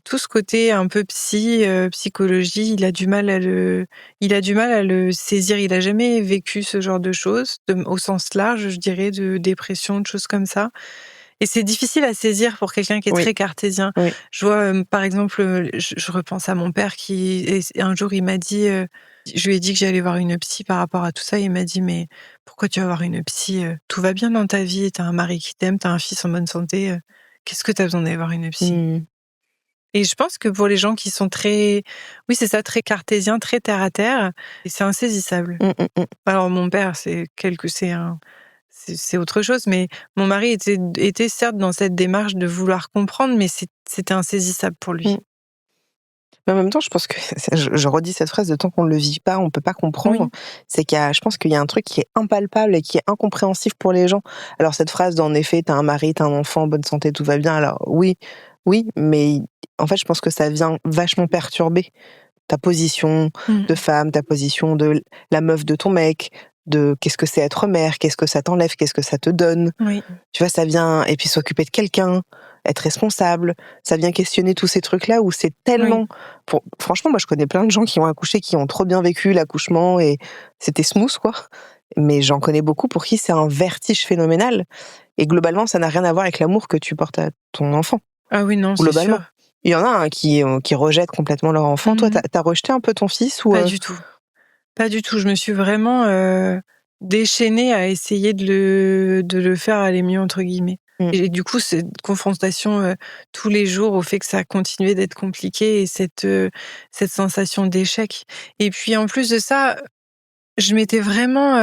tout ce côté un peu psychologie, il a du mal à le saisir. Il a jamais vécu ce genre de choses, au sens large, je dirais, de dépression, de choses comme ça. Et c'est difficile à saisir pour quelqu'un qui est Oui. très cartésien. Oui. Je vois, par exemple, je repense à mon père et un jour, il m'a dit, je lui ai dit que j'allais voir une psy par rapport à tout ça. Il m'a dit, mais pourquoi tu vas voir une psy? Tout va bien dans ta vie, t'as un mari qui t'aime, t'as un fils en bonne santé. Qu'est-ce que t'as besoin d'aller voir une psy? Mm. Et je pense que pour les gens qui sont très, oui, c'est ça, très cartésiens, très terre à terre, c'est insaisissable. Alors mon père, c'est autre chose, mais mon mari était certes dans cette démarche de vouloir comprendre, mais c'était insaisissable pour lui. Mais en même temps, je pense que je redis cette phrase, de tant qu'on ne le vit pas, on ne peut pas comprendre. Oui. C'est je pense qu'il y a un truc qui est impalpable et qui est incompréhensif pour les gens. Alors cette phrase, en effet, t'as un mari, t'as un enfant, en bonne santé, tout va bien. Alors oui, mais en fait, je pense que ça vient vachement perturber ta position de femme, ta position de la meuf de ton mec, de qu'est-ce que c'est être mère, qu'est-ce que ça t'enlève, qu'est-ce que ça te donne. Oui. Tu vois, ça vient, et puis s'occuper de quelqu'un, être responsable, ça vient questionner tous ces trucs-là où c'est tellement... Franchement, moi, je connais plein de gens qui ont accouché, qui ont trop bien vécu l'accouchement, et c'était smooth, quoi. Mais j'en connais beaucoup pour qui c'est un vertige phénoménal. Et globalement, ça n'a rien à voir avec l'amour que tu portes à ton enfant. Ah oui, non, c'est Globalement. sûr. Il y en a qui rejettent complètement leur enfant. Toi, t'as rejeté un peu ton fils ou Pas du tout. Pas du tout. Je me suis vraiment déchaînée à essayer de le faire aller mieux, entre guillemets. Et du coup, cette confrontation tous les jours au fait que ça continuait d'être compliqué et cette sensation d'échec. Et puis, en plus de ça, je m'étais vraiment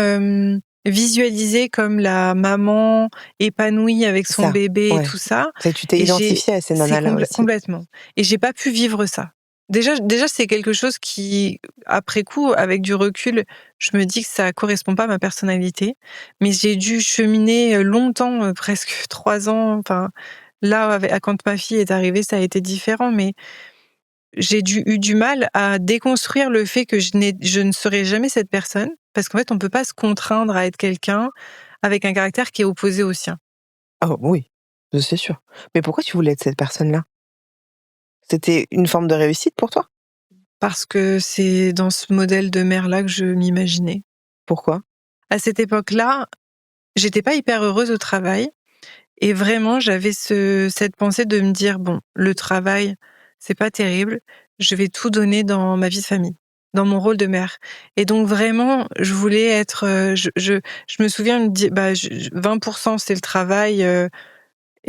visualisée comme la maman épanouie avec son Ça, bébé ouais. et tout ça. Tu t'es Et identifiée à ces nanas-là aussi. Complètement. Et j'ai pas pu vivre ça. Déjà, c'est quelque chose qui, après coup, avec du recul, je me dis que ça correspond pas à ma personnalité. Mais j'ai dû cheminer longtemps, presque 3 ans. Enfin, là, quand ma fille est arrivée, ça a été différent. Mais j'ai eu du mal à déconstruire le fait que je ne serai jamais cette personne. Parce qu'en fait, on peut pas se contraindre à être quelqu'un avec un caractère qui est opposé au sien. Oh oui, c'est sûr. Mais pourquoi tu voulais être cette personne-là? C'était une forme de réussite pour toi? Parce que c'est dans ce modèle de mère-là que je m'imaginais. Pourquoi? À cette époque-là, j'étais pas hyper heureuse au travail. Et vraiment, j'avais cette pensée de me dire, bon, le travail, c'est pas terrible. Je vais tout donner dans ma vie de famille, dans mon rôle de mère. Et donc vraiment, je voulais être, je me souviens me dire, 20% c'est le travail,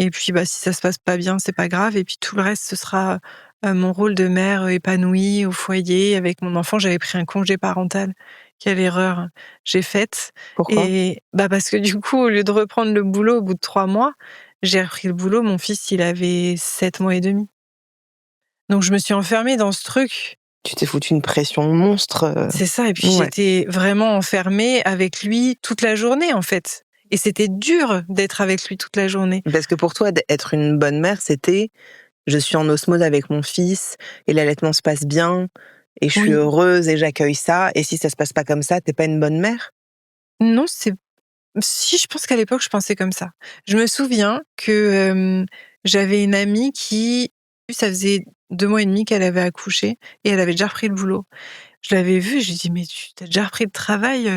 et puis, si ça se passe pas bien, c'est pas grave. Et puis tout le reste, ce sera mon rôle de mère épanouie au foyer avec mon enfant. J'avais pris un congé parental. Quelle erreur j'ai faite. Pourquoi? Et parce que du coup, au lieu de reprendre le boulot au bout de 3 mois, j'ai repris le boulot. Mon fils, il avait 7 mois et demi. Donc je me suis enfermée dans ce truc. Tu t'es foutu une pression monstre. C'est ça. Et puis j'étais vraiment enfermée avec lui toute la journée, en fait. Et c'était dur d'être avec lui toute la journée. Parce que pour toi, être une bonne mère, c'était je suis en osmose avec mon fils et l'allaitement se passe bien et je suis heureuse et j'accueille ça. Et si ça se passe pas comme ça, t'es pas une bonne mère? Non, si, je pense qu'à l'époque, je pensais comme ça. Je me souviens que j'avais une amie qui, ça faisait 2 mois et demi qu'elle avait accouché et elle avait déjà repris le boulot. Je l'avais vue, je lui ai dit: «Mais tu as déjà repris le travail,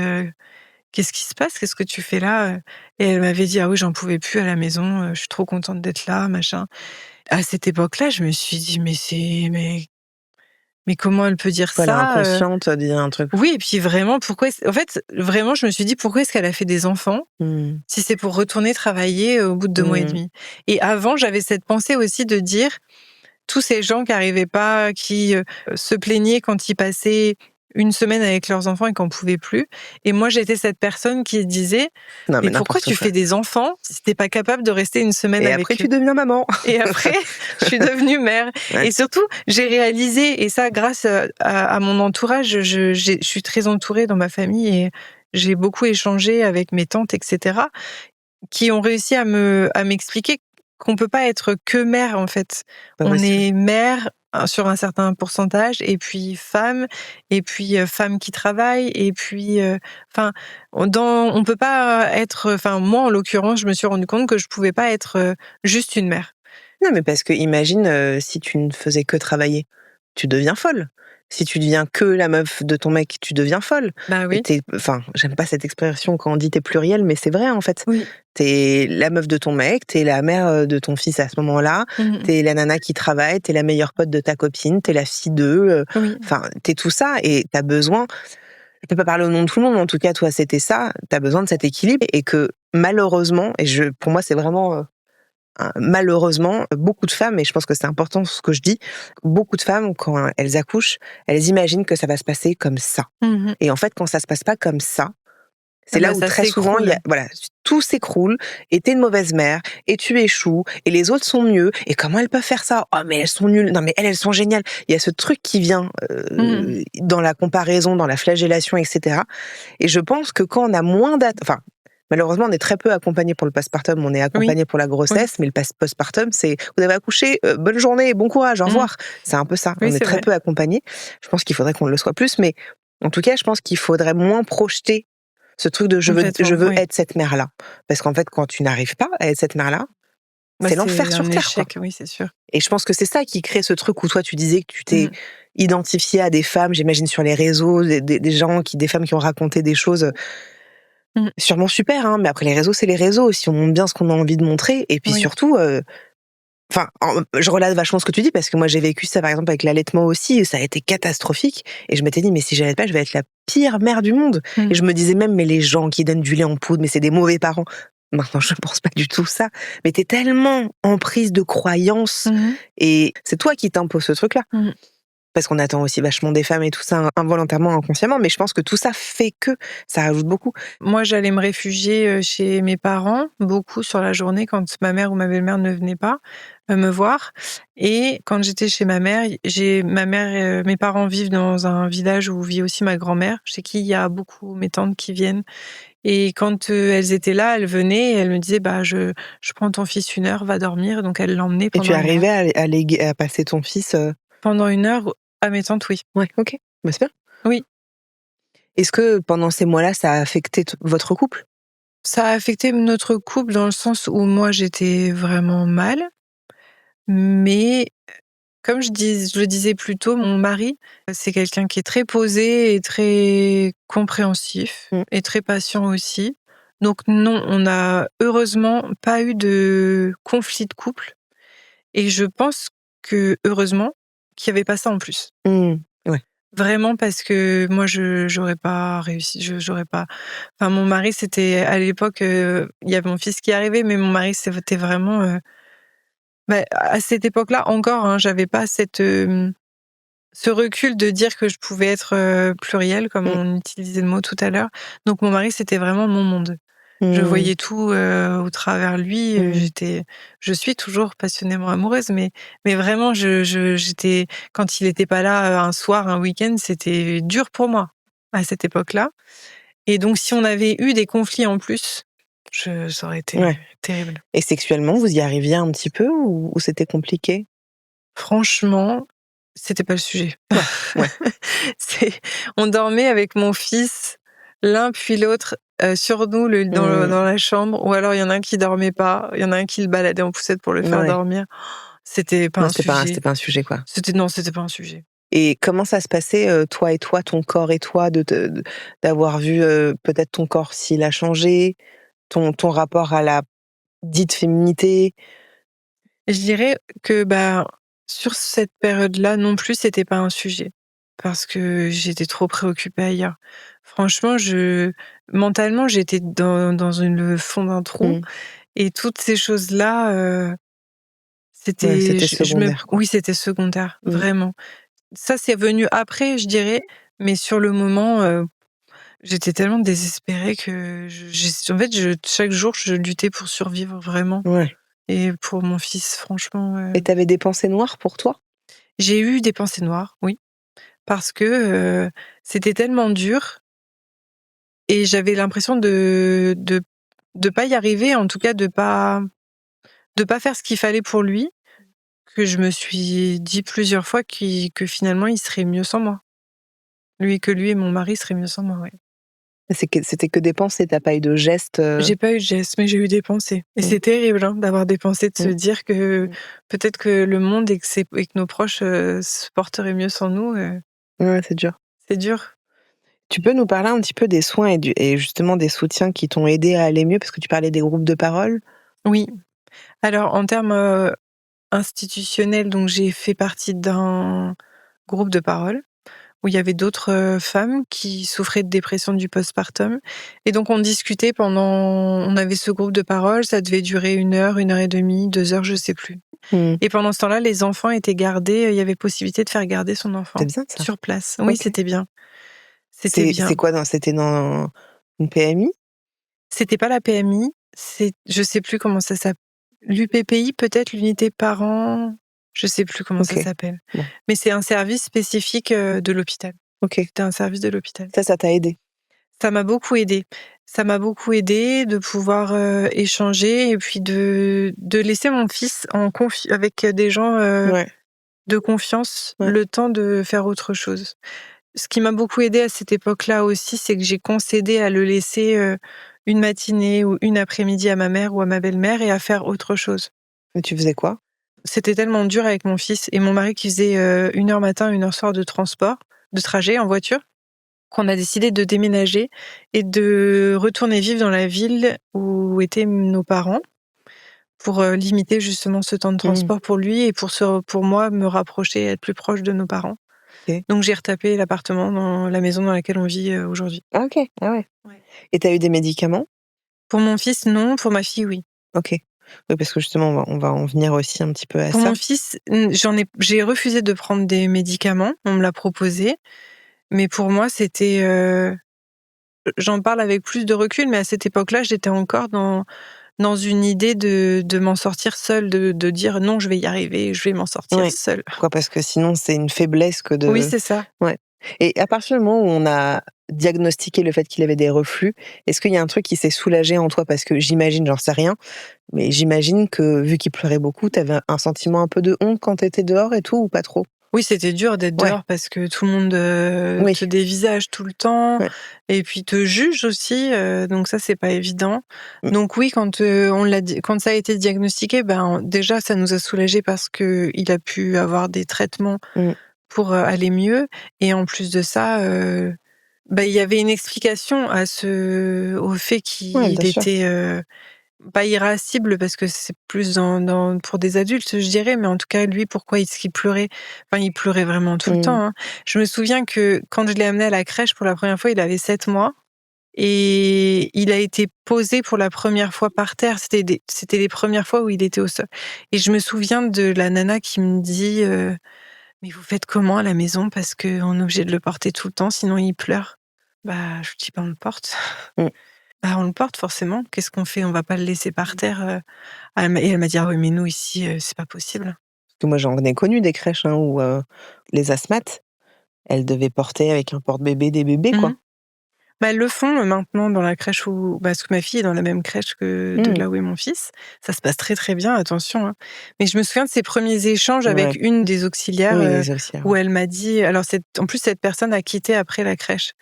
qu'est-ce qui se passe? Qu'est-ce que tu fais là?» Et elle m'avait dit: «Ah oui, j'en pouvais plus à la maison, je suis trop contente d'être là, machin». À cette époque-là, je me suis dit: Mais comment elle peut dire Elle est ça?» inconsciente, dire un truc. Oui, et puis vraiment, en fait, vraiment, je me suis dit: «Pourquoi est-ce qu'elle a fait des enfants si c'est pour retourner travailler au bout de 2 mois et demi?» Et avant, j'avais cette pensée aussi de dire: tous ces gens qui arrivaient pas, qui se plaignaient quand ils passaient une semaine avec leurs enfants et qu'on pouvait plus. Et moi, j'étais cette personne qui disait: Non, «Mais pourquoi tu fais des enfants si t'es pas capable de rester une semaine et avec après, eux?» tu deviens maman. Et après, je suis devenue mère. Ouais. Et surtout, j'ai réalisé, et ça grâce à mon entourage, je suis très entourée dans ma famille et j'ai beaucoup échangé avec mes tantes, etc., qui ont réussi à m'expliquer qu'on peut pas être que mère, en fait. On est mère sur un certain pourcentage, et puis femme, et puis femme qui travaille, et puis on peut pas être, moi en l'occurrence, je me suis rendu compte que je pouvais pas être juste une mère. Non, mais parce que imagine si tu ne faisais que travailler, tu deviens folle. Si tu deviens que la meuf de ton mec, tu deviens folle. Bah oui. J'aime pas cette expression quand on dit t'es pluriel, mais c'est vrai en fait. Oui. T'es la meuf de ton mec, t'es la mère de ton fils à ce moment-là, t'es la nana qui travaille, t'es la meilleure pote de ta copine, t'es la fille d'eux. T'es tout ça et t'as besoin. Je peux pas parler au nom de tout le monde, mais en tout cas, toi, c'était ça. T'as besoin de cet équilibre et que malheureusement, pour moi, c'est vraiment malheureusement, beaucoup de femmes, et je pense que c'est important ce que je dis, beaucoup de femmes, quand elles accouchent, elles imaginent que ça va se passer comme ça. Mhm. Et en fait, quand ça se passe pas comme ça, c'est là où ça très souvent, s'écroule. tout s'écroule, et t'es une mauvaise mère, et tu échoues, et les autres sont mieux, et comment elles peuvent faire ça? Oh, mais elles sont nulles, non, mais elles sont géniales. Il y a ce truc qui vient Mhm. dans la comparaison, dans la flagellation, etc. Et je pense que quand on a moins malheureusement, on est très peu accompagné pour le postpartum, on est Oui, accompagné pour la oui. grossesse, mais le postpartum, c'est vous avez accouché, bonne journée, bon courage, au Mhm. revoir. C'est un peu ça. Oui, On est c'est très vrai. peu accompagné. Je pense qu'il faudrait qu'on le soit plus, mais en tout cas, je pense qu'il faudrait moins projeter ce truc de je Complètement, veux oui. être cette mère-là. Parce qu'en fait, quand tu n'arrives pas à être cette mère-là, c'est l'enfer C'est un sur Terre, quoi. échec, oui, c'est sûr. Et je pense que c'est ça qui crée ce truc où toi, tu disais que tu t'es Mhm. identifié à des femmes, j'imagine sur les réseaux, des femmes qui ont raconté des choses Mhm. sûrement super, hein, mais après les réseaux, c'est les réseaux aussi, on montre bien ce qu'on a envie de montrer, et puis Oui. surtout, je relate vachement ce que tu dis, parce que moi j'ai vécu ça par exemple avec l'allaitement aussi, et ça a été catastrophique, et je m'étais dit, mais si j'allaite pas, je vais être la pire mère du monde. Et Mhm. je me disais même, mais les gens qui donnent du lait en poudre, mais c'est des mauvais parents. Maintenant, je pense pas du tout ça, mais t'es tellement en prise de croyances, Mhm. et c'est toi qui t'imposes ce truc-là. Mhm. Parce qu'on attend aussi vachement des femmes et tout ça, involontairement, inconsciemment, mais je pense que tout ça fait que ça rajoute beaucoup. Moi, j'allais me réfugier chez mes parents, beaucoup sur la journée, quand ma mère ou ma belle-mère ne venaient pas me voir. Et quand j'étais chez ma mère, mes parents vivent dans un village où vit aussi ma grand-mère, chez qui il y a beaucoup mes tantes qui viennent. Et quand elles étaient là, elles venaient et elles me disaient, bah, je prends ton fils 1 heure, va dormir. Donc elles l'emmenaient Et tu pendant 1 heure. arrivais à passer ton fils. Pendant 1 heure, à mes tantes, oui. Ouais, ok, bah, c'est bien. Oui. Est-ce que pendant ces mois-là, ça a affecté votre couple? Ça a affecté notre couple dans le sens où moi, j'étais vraiment mal. Mais comme je le disais plus tôt, mon mari, c'est quelqu'un qui est très posé et très compréhensif Mm. et très patient aussi. Donc non, on n'a heureusement pas eu de conflit de couple et je pense que heureusement qu'il y avait pas ça en plus. Mm. Ouais. Vraiment parce que moi j'aurais pas réussi, j'aurais pas enfin mon mari c'était à l'époque, il y a mon fils qui arrivait mais mon mari c'était vraiment, à cette époque-là encore, hein, j'avais pas ce recul de dire que je pouvais être, plurielle comme Mm. on utilisait le mot tout à l'heure. Donc mon mari, c'était vraiment mon monde. Je Mm. voyais tout, au travers lui, Mm. je suis toujours passionnément amoureuse, mais vraiment j'étais quand il était pas là, un soir, un week-end, c'était dur pour moi, à cette époque-là. Et donc si on avait eu des conflits en plus, ça aurait été Ouais. terrible. Et sexuellement, vous y arriviez un petit peu, ou c'était compliqué? Franchement, c'était pas le sujet. Ouais, ouais. C'est on dormait avec mon fils, l'un puis l'autre, sur nous Mm. dans la chambre, ou alors il y en a un qui dormait pas, il y en a un qui le baladait en poussette pour le faire Ouais. dormir. C'était pas Non, un sujet. c'était pas un sujet, quoi. Non, c'était pas un sujet. Et comment ça se passait, toi et toi, ton corps et toi, d'avoir vu, peut-être ton corps s'il a changé, ton rapport à la dite féminité? Et je dirais que, sur cette période-là non plus, c'était pas un sujet parce que j'étais trop préoccupée ailleurs. Franchement, mentalement, j'étais le fond d'un trou Mmh. et toutes ces choses-là, Ouais, c'était c'était je me secondaire, quoi. oui, c'était secondaire, Mmh. vraiment. Ça, c'est venu après, je dirais, mais sur le moment, j'étais tellement désespérée que en fait, chaque jour, je luttais pour survivre vraiment Ouais. et pour mon fils, franchement, Et tu avais des pensées noires pour toi? j'ai eu des pensées noires, oui, parce que, c'était tellement dur et j'avais l'impression de pas y arriver, en tout cas de pas faire ce qu'il fallait pour lui, que je me suis dit plusieurs fois que finalement il serait mieux sans moi. Lui et mon mari seraient mieux sans moi, ouais. C'était que des pensées, tu pas eu de gestes, J'ai pas eu de geste, mais j'ai eu des pensées et Mmh. c'est terrible, hein, d'avoir des pensées, de se Mmh. dire que Mmh. peut-être que le monde et que nos proches, se porteraient mieux sans nous, Ouais, c'est dur. c'est dur. Tu peux nous parler un petit peu des soins et justement des soutiens qui t'ont aidé à aller mieux? Parce que tu parlais des groupes de parole. Oui. Alors en termes, institutionnels, donc j'ai fait partie d'un groupe de parole où il y avait d'autres femmes qui souffraient de dépression du postpartum. Et donc, on discutait on avait ce groupe de parole, ça devait durer 1 heure et demie, 2 heures, je sais plus. Et pendant ce temps-là, les enfants étaient gardés, il y avait possibilité de faire garder son enfant C'est bien ça. sur place. Oui, Ok. c'était bien. C'était bien. C'est quoi c'était dans une PMI? C'était pas la PMI, je sais plus comment ça s'appelle. L'UPPI, peut-être, l'unité parents, je sais plus comment ça Ok. s'appelle. Bon. Mais c'est un service spécifique de l'hôpital. Ok. C'était un service de l'hôpital. Ça t'a aidé? Ça m'a beaucoup aidé. Ça m'a beaucoup aidé de pouvoir échanger et puis de laisser mon fils avec des gens Ouais. de confiance Ouais. le temps de faire autre chose. Ce qui m'a beaucoup aidé à cette époque-là aussi, c'est que j'ai concédé à le laisser une matinée ou une après-midi à ma mère ou à ma belle-mère et à faire autre chose. Mais tu faisais quoi? C'était tellement dur avec mon fils et mon mari qui faisait 1 heure matin, 1 heure soir de trajet en voiture, qu'on a décidé de déménager et de retourner vivre dans la ville où étaient nos parents pour limiter justement ce temps de transport pour lui et pour moi me rapprocher, être plus proche de nos parents. Ok. Donc j'ai retapé l'appartement dans la maison dans laquelle on vit aujourd'hui. Ah ok. Ah ouais. Ouais. Et t'as eu des médicaments? Pour mon fils, non. Pour ma fille, oui. Ok. Oui, parce que justement, on va en venir aussi un petit peu à Pour ça. mon fils, j'ai refusé de prendre des médicaments. On me l'a proposé. Mais pour moi, c'était... j'en parle avec plus de recul, mais à cette époque-là, j'étais encore dans une idée de m'en sortir seule, de dire non, je vais y arriver, je vais m'en sortir seule. Pourquoi? Parce que sinon, c'est une faiblesse que de... Oui, c'est ça. Ouais. Et à partir du moment où on a diagnostiqué le fait qu'il avait des reflux, est-ce qu'il y a un truc qui s'est soulagé en toi? Parce que j'imagine, j'en sais rien, mais j'imagine que vu qu'il pleurait beaucoup, t'avais un sentiment un peu de honte quand t'étais dehors et tout, ou pas trop? Oui, c'était dur d'être dehors parce que tout le monde Oui. te dévisage tout le temps et puis te juge aussi, donc ça, c'est pas évident. Donc oui, quand ça a été diagnostiqué, déjà, ça nous a soulagés parce qu'il a pu avoir des traitements pour aller mieux et en plus de ça, il y avait une explication au fait qu'il bien sûr. était pas irascible parce que c'est plus pour des adultes, je dirais, mais en tout cas, lui, pourquoi est-ce qu'il pleurait? Enfin, il pleurait vraiment tout le temps, hein. Je me souviens que quand je l'ai amené à la crèche pour la première fois, il avait 7 mois et il a été posé pour la première fois par terre. C'était les premières fois où il était au sol. Et je me souviens de la nana qui me dit mais vous faites comment à la maison? Parce qu'on est obligé de le porter tout le temps, sinon il pleure. Je lui dis on le porte. On le porte forcément. Qu'est-ce qu'on fait? On va pas le laisser par terre. Et elle m'a dit ah oui mais nous ici c'est pas possible. Parce que moi, j'en ai connu des crèches où les asthmates, elles devaient porter avec un porte-bébé des bébés, quoi. Elles le font maintenant dans la crèche parce que ma fille est dans la même crèche que de là où est mon fils. Ça se passe très très bien, attention, hein. Mais je me souviens de ces premiers échanges avec une des auxiliaires, les auxiliaires, où elle m'a dit, alors en plus cette personne a quitté après la crèche,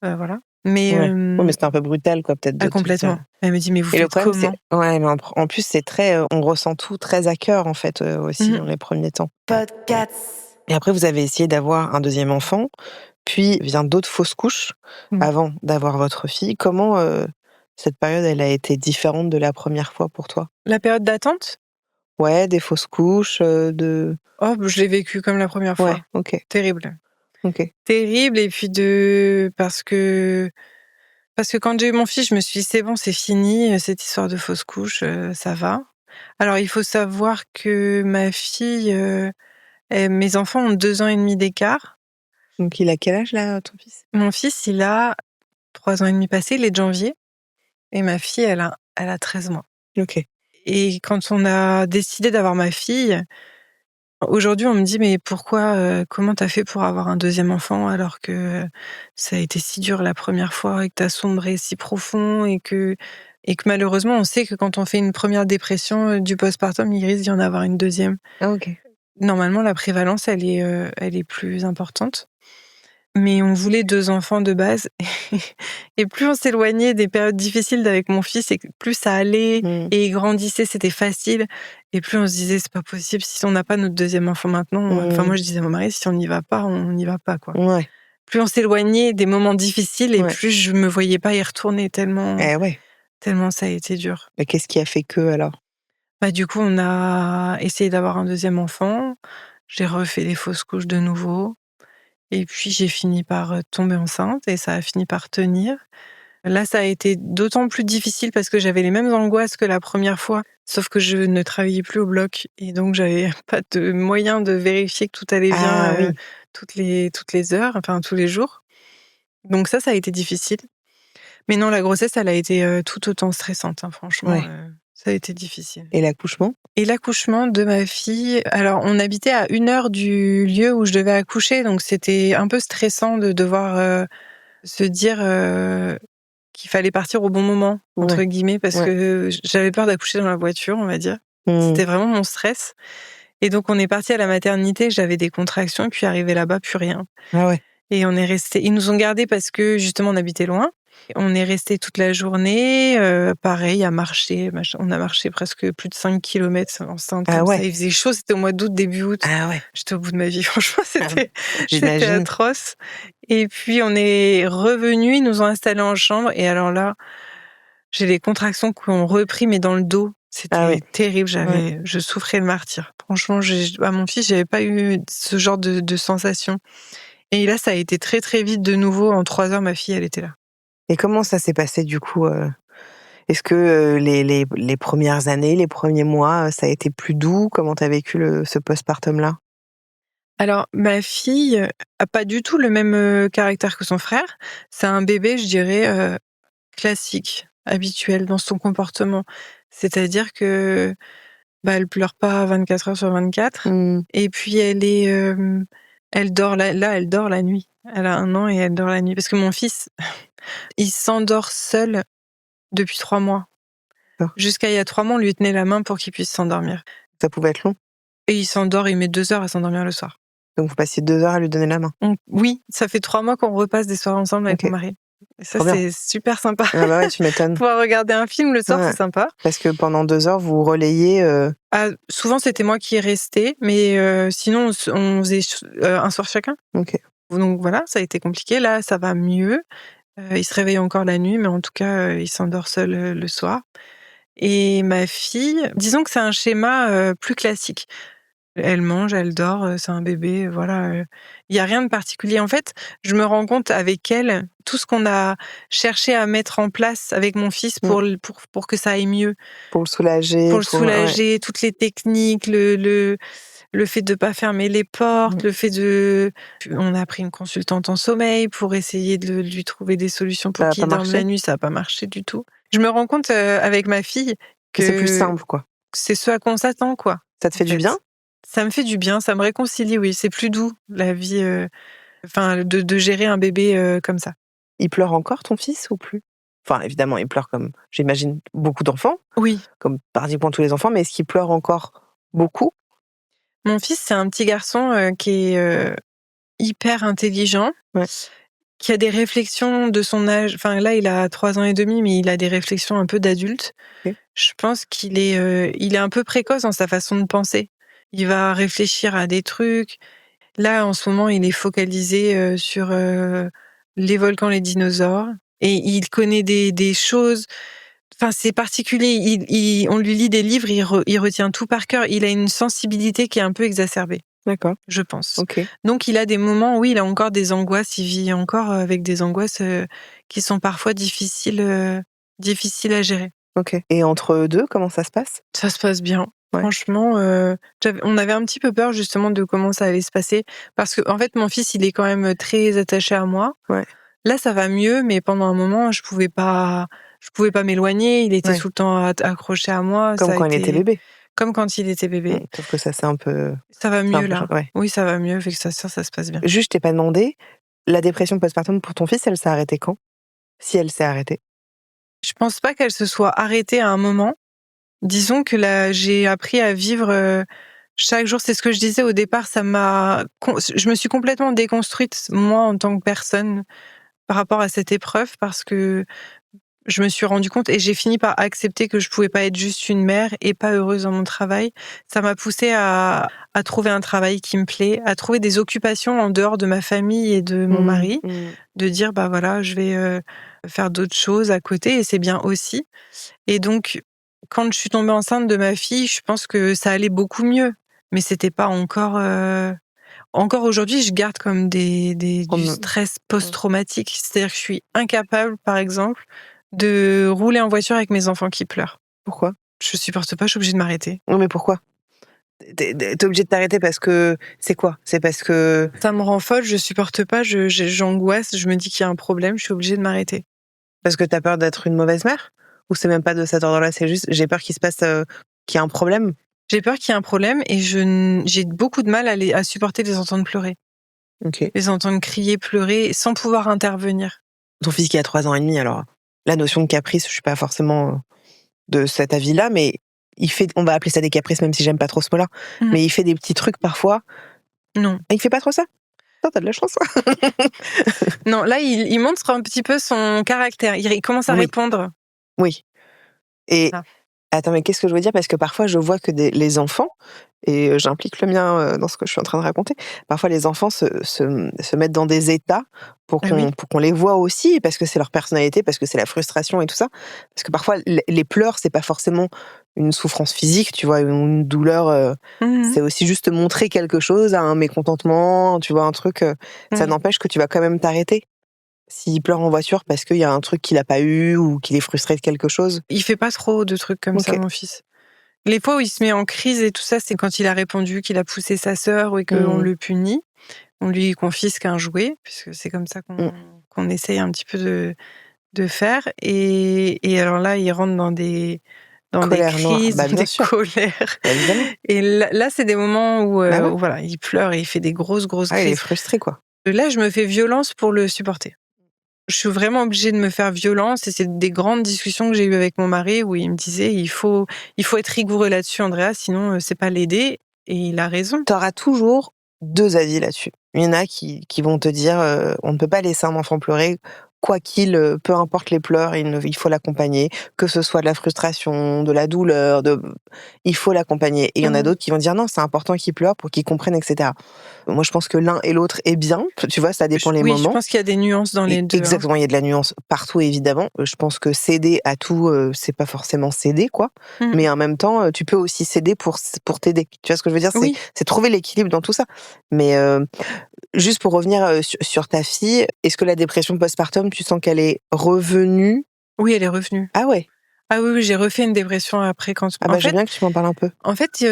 voilà. Mais mais c'était un peu brutal, quoi, peut-être de te complètement. dire. Elle me dit mais vous Et le faites problème, comment? mais en plus, c'est très, on ressent tout très à cœur, en fait, aussi dans les premiers temps. Et après, vous avez essayé d'avoir un deuxième enfant, puis vient d'autres fausses couches avant d'avoir votre fille. Comment cette période, elle a été différente de la première fois pour toi? La période d'attente? Ouais, des fausses couches, Oh, je l'ai vécue comme la première fois. Ouais, ok. Terrible. Ok. Terrible et puis parce que quand j'ai eu mon fils, je me suis dit c'est bon, c'est fini, cette histoire de fausse couche, ça va. Alors il faut savoir que ma fille, mes enfants ont 2 ans et demi d'écart. Donc il a quel âge là, ton fils? Mon fils, il a 3 ans et demi passés, il est de janvier, et ma fille, elle a 13 mois. Ok. Et quand on a décidé d'avoir ma fille, aujourd'hui, on me dit: «Mais pourquoi, comment t'as fait pour avoir un deuxième enfant alors que ça a été si dur la première fois et que t'as sombré si profond et que malheureusement, on sait que quand on fait une première dépression, du postpartum, il risque d'y en avoir une deuxième. Ah ok. Normalement, la prévalence, elle est plus importante. Mais on voulait 2 enfants de base et plus on s'éloignait des périodes difficiles avec mon fils et que plus ça allait et il grandissait, c'était facile et plus on se disait: «C'est pas possible, si on n'a pas notre deuxième enfant maintenant», enfin moi je disais à mon mari: «Si on n'y va pas, on n'y va pas, quoi». Ouais. Plus on s'éloignait des moments difficiles et Ouais. plus je me voyais pas y retourner tellement Ouais. tellement ça a été dur. Mais qu'est-ce qui a fait que alors? Du coup, on a essayé d'avoir un deuxième enfant, j'ai refait des fausses couches de nouveau Et puis j'ai fini par tomber enceinte et ça a fini par tenir. Là, ça a été d'autant plus difficile parce que j'avais les mêmes angoisses que la première fois, sauf que je ne travaillais plus au bloc et donc j'avais pas de moyen de vérifier que tout allait bien Ah oui. toutes les heures, enfin tous les jours. Donc ça a été difficile. Mais non, la grossesse, elle a été tout autant stressante, hein, franchement. Ouais. Ça a été difficile. Et l'accouchement? Et l'accouchement de ma fille, alors on habitait à 1 heure du lieu où je devais accoucher, donc c'était un peu stressant de devoir se dire qu'il fallait partir au bon moment, entre guillemets, parce que j'avais peur d'accoucher dans la voiture, on va dire. C'était vraiment mon stress. Et donc on est parti à la maternité, j'avais des contractions, et puis arrivé là-bas, plus rien. Ah ouais. Et on est resté. Ils nous ont gardés parce que justement on habitait loin. On est resté toute la journée, pareil, à marcher. On a marché presque plus de 5 kilomètres enceinte. Ah comme ouais. ça. Il faisait chaud, c'était au mois d'août, début août. Ah ouais. J'étais au bout de ma vie, franchement, c'était J'imagine. atroce. Et puis on est revenus, ils nous ont installés en chambre. Et alors là, j'ai les contractions qui ont repris, mais dans le dos. C'était terrible. Je souffrais le martyre. Franchement, à mon fils, j'avais pas eu ce genre de sensation. Et là, ça a été très très vite de nouveau. En 3 heures, ma fille, elle était là. Et comment ça s'est passé du coup Est-ce que les premières années, les premiers mois, ça a été plus doux? Comment t'as vécu ce postpartum-là? Alors, ma fille a pas du tout le même caractère que son frère. C'est un bébé, je dirais, classique, habituel dans son comportement. C'est-à-dire que elle pleure pas 24 heures sur 24. Et puis elle dort elle dort la nuit. Elle a 1 an et elle dort la nuit. Parce que mon fils, il s'endort seul depuis 3 mois. Jusqu'à il y a 3 mois, on lui tenait la main pour qu'il puisse s'endormir. Ça pouvait être long? Et il s'endort, il met 2 heures à s'endormir le soir. Donc vous passiez 2 heures à lui donner la main? Oui, ça fait 3 mois qu'on repasse des soirs ensemble avec mon mari. Et ça, c'est super sympa. Ah bah ouais, tu m'étonnes. Pouvoir regarder un film le soir, c'est sympa. Parce que pendant 2 heures, vous relayez... souvent, c'était moi qui restais, mais sinon, on faisait un soir chacun. Donc voilà, ça a été compliqué. Là, ça va mieux. Il se réveille encore la nuit, mais en tout cas, il s'endort seul le soir. Et ma fille, disons que c'est un schéma plus classique. Elle mange, elle dort, c'est un bébé, voilà. Il y a rien de particulier. En fait, je me rends compte avec elle, tout ce qu'on a cherché à mettre en place avec mon fils pour que ça aille mieux. Pour le soulager. Pour le soulager, toutes les techniques, le fait de pas fermer les portes, le fait de... On a pris une consultante en sommeil pour essayer de lui trouver des solutions pour qu'il dorme la nuit. Ça n'a pas marché du tout. Je me rends compte avec ma fille que c'est plus simple, quoi. C'est ce à quoi on s'attend, quoi. Ça te fait du bien? Ça me fait du bien, ça me réconcilie, oui. C'est plus doux, la vie, de gérer un bébé comme ça. Il pleure encore, ton fils, ou plus? Enfin, évidemment, il pleure comme, j'imagine, beaucoup d'enfants. Oui. Comme pratiquement tous les enfants, mais est-ce qu'il pleure encore beaucoup? Mon fils, c'est un petit garçon qui est hyper intelligent, qui a des réflexions de son âge. Enfin, là, il a 3 ans et demi, mais il a des réflexions un peu d'adulte. Je pense qu'il est un peu précoce dans sa façon de penser. Il va réfléchir à des trucs. Là, en ce moment, il est focalisé sur les volcans, les dinosaures. Et il connaît des choses. Enfin, c'est particulier. On lui lit des livres, il retient tout par cœur. Il a une sensibilité qui est un peu exacerbée. D'accord. Je pense. Donc, il a des moments où il a encore des angoisses. Il vit encore avec des angoisses qui sont parfois difficiles à gérer. Et entre eux deux, comment ça se passe? Ça se passe bien. Franchement, on avait un petit peu peur justement de comment ça allait se passer. Parce que, en fait, mon fils, il est quand même très attaché à moi. Là, ça va mieux, mais pendant un moment, je pouvais pas m'éloigner. Il était tout le temps accroché à moi. Comme quand il était bébé. Comme quand il était bébé. Sauf que ça, c'est un peu... Ça va mieux, là. Oui, ça va mieux. Avec ça se passe bien. Juste, je t'ai pas demandé, la dépression postpartum pour ton fils, elle s'est arrêtée quand? Si elle s'est arrêtée? Je pense pas qu'elle se soit arrêtée à un moment. Disons que là, j'ai appris à vivre chaque jour. C'est ce que je disais au départ. Je me suis complètement déconstruite, moi, en tant que personne, par rapport à cette épreuve, parce que je me suis rendu compte et j'ai fini par accepter que je pouvais pas être juste une mère et pas heureuse dans mon travail. Ça m'a poussée à trouver un travail qui me plaît, à trouver des occupations en dehors de ma famille et de mon mari, de dire, voilà, je vais faire d'autres choses à côté et c'est bien aussi. Et donc, quand je suis tombée enceinte de ma fille, je pense que ça allait beaucoup mieux. Mais c'était pas encore... encore aujourd'hui, je garde comme du Comme- stress post-traumatique. C'est-à-dire que je suis incapable, par exemple, de rouler en voiture avec mes enfants qui pleurent. Pourquoi? Je supporte pas, je suis obligée de m'arrêter. Non, mais pourquoi? T'es obligé de t'arrêter parce que c'est quoi? C'est parce que Ça me rend folle, je supporte pas, j'angoisse, je me dis qu'il y a un problème, je suis obligée de m'arrêter. t'as peur d'être une mauvaise mère? Ou c'est même pas de cet ordre-là, c'est juste j'ai peur qu'il se passe qu'il y a un problème? J'ai peur qu'il y ait un problème et j'ai beaucoup de mal à supporter les entendre pleurer. Ok. Les entendre crier, pleurer, sans pouvoir intervenir. Ton fils qui a 3 ans et demi, alors la notion de caprice, je suis pas forcément de cet avis-là, mais on va appeler ça des caprices, même si j'aime pas trop ce mot-là, mais il fait des petits trucs parfois. Non. Et il fait pas trop ça? Putain, t'as de la chance. Non, là, il montre un petit peu son caractère. Il commence à répondre. Oui. Et Ah. attends, mais qu'est-ce que je veux dire? Parce que parfois, je vois que les enfants, et j'implique le mien dans ce que je suis en train de raconter, parfois les enfants se mettent dans des états pour qu'on les voit aussi, parce que c'est leur personnalité, parce que c'est la frustration et tout ça. Parce que parfois, les pleurs, c'est pas forcément une souffrance physique, tu vois, une douleur. C'est aussi juste montrer quelque chose, un mécontentement, tu vois, un truc. Ça n'empêche que tu vas quand même t'arrêter. S'il pleure en voiture parce qu'il y a un truc qu'il a pas eu ou qu'il est frustré de quelque chose. Il fait pas trop de trucs comme ça, mon fils. Les fois où il se met en crise et tout ça, c'est quand il a répondu qu'il a poussé sa sœur et qu'on le punit. On lui confisque un jouet, puisque c'est comme ça qu'on essaye un petit peu de faire. Et alors là, il rentre dans des crises, dans des colères. Évidemment. Et là, c'est des moments où, où voilà, il pleure et il fait des grosses crises. Il est frustré, quoi. Là, je me fais violence pour le supporter. Je suis vraiment obligée de me faire violence et c'est des grandes discussions que j'ai eues avec mon mari où il me disait il faut être rigoureux là-dessus, Andrea, sinon c'est pas l'aider. Et il a raison. T'auras toujours 2 avis là-dessus. Il y en a qui vont te dire on ne peut pas laisser un enfant pleurer. Quoi qu'il, peu importe les pleurs, il faut l'accompagner, que ce soit de la frustration, de la douleur, il faut l'accompagner. Et il y en a d'autres qui vont dire non, c'est important qu'il pleure pour qu'il comprenne, etc. Moi, je pense que l'un et l'autre est bien. Tu vois, ça dépend les moments. Oui, je pense qu'il y a des nuances dans les deux. Exactement, il y a de la nuance partout, évidemment. Je pense que céder à tout, c'est pas forcément céder, quoi. Mais en même temps, tu peux aussi céder pour t'aider. Tu vois ce que je veux dire? C'est trouver l'équilibre dans tout ça. Mais juste pour revenir sur ta fille, est-ce que la dépression postpartum, tu sens qu'elle est revenue? Oui, elle est revenue. Ah ouais? Ah oui, j'ai refait une dépression après quand... Ah bah, j'aime bien que tu m'en parles un peu. En fait,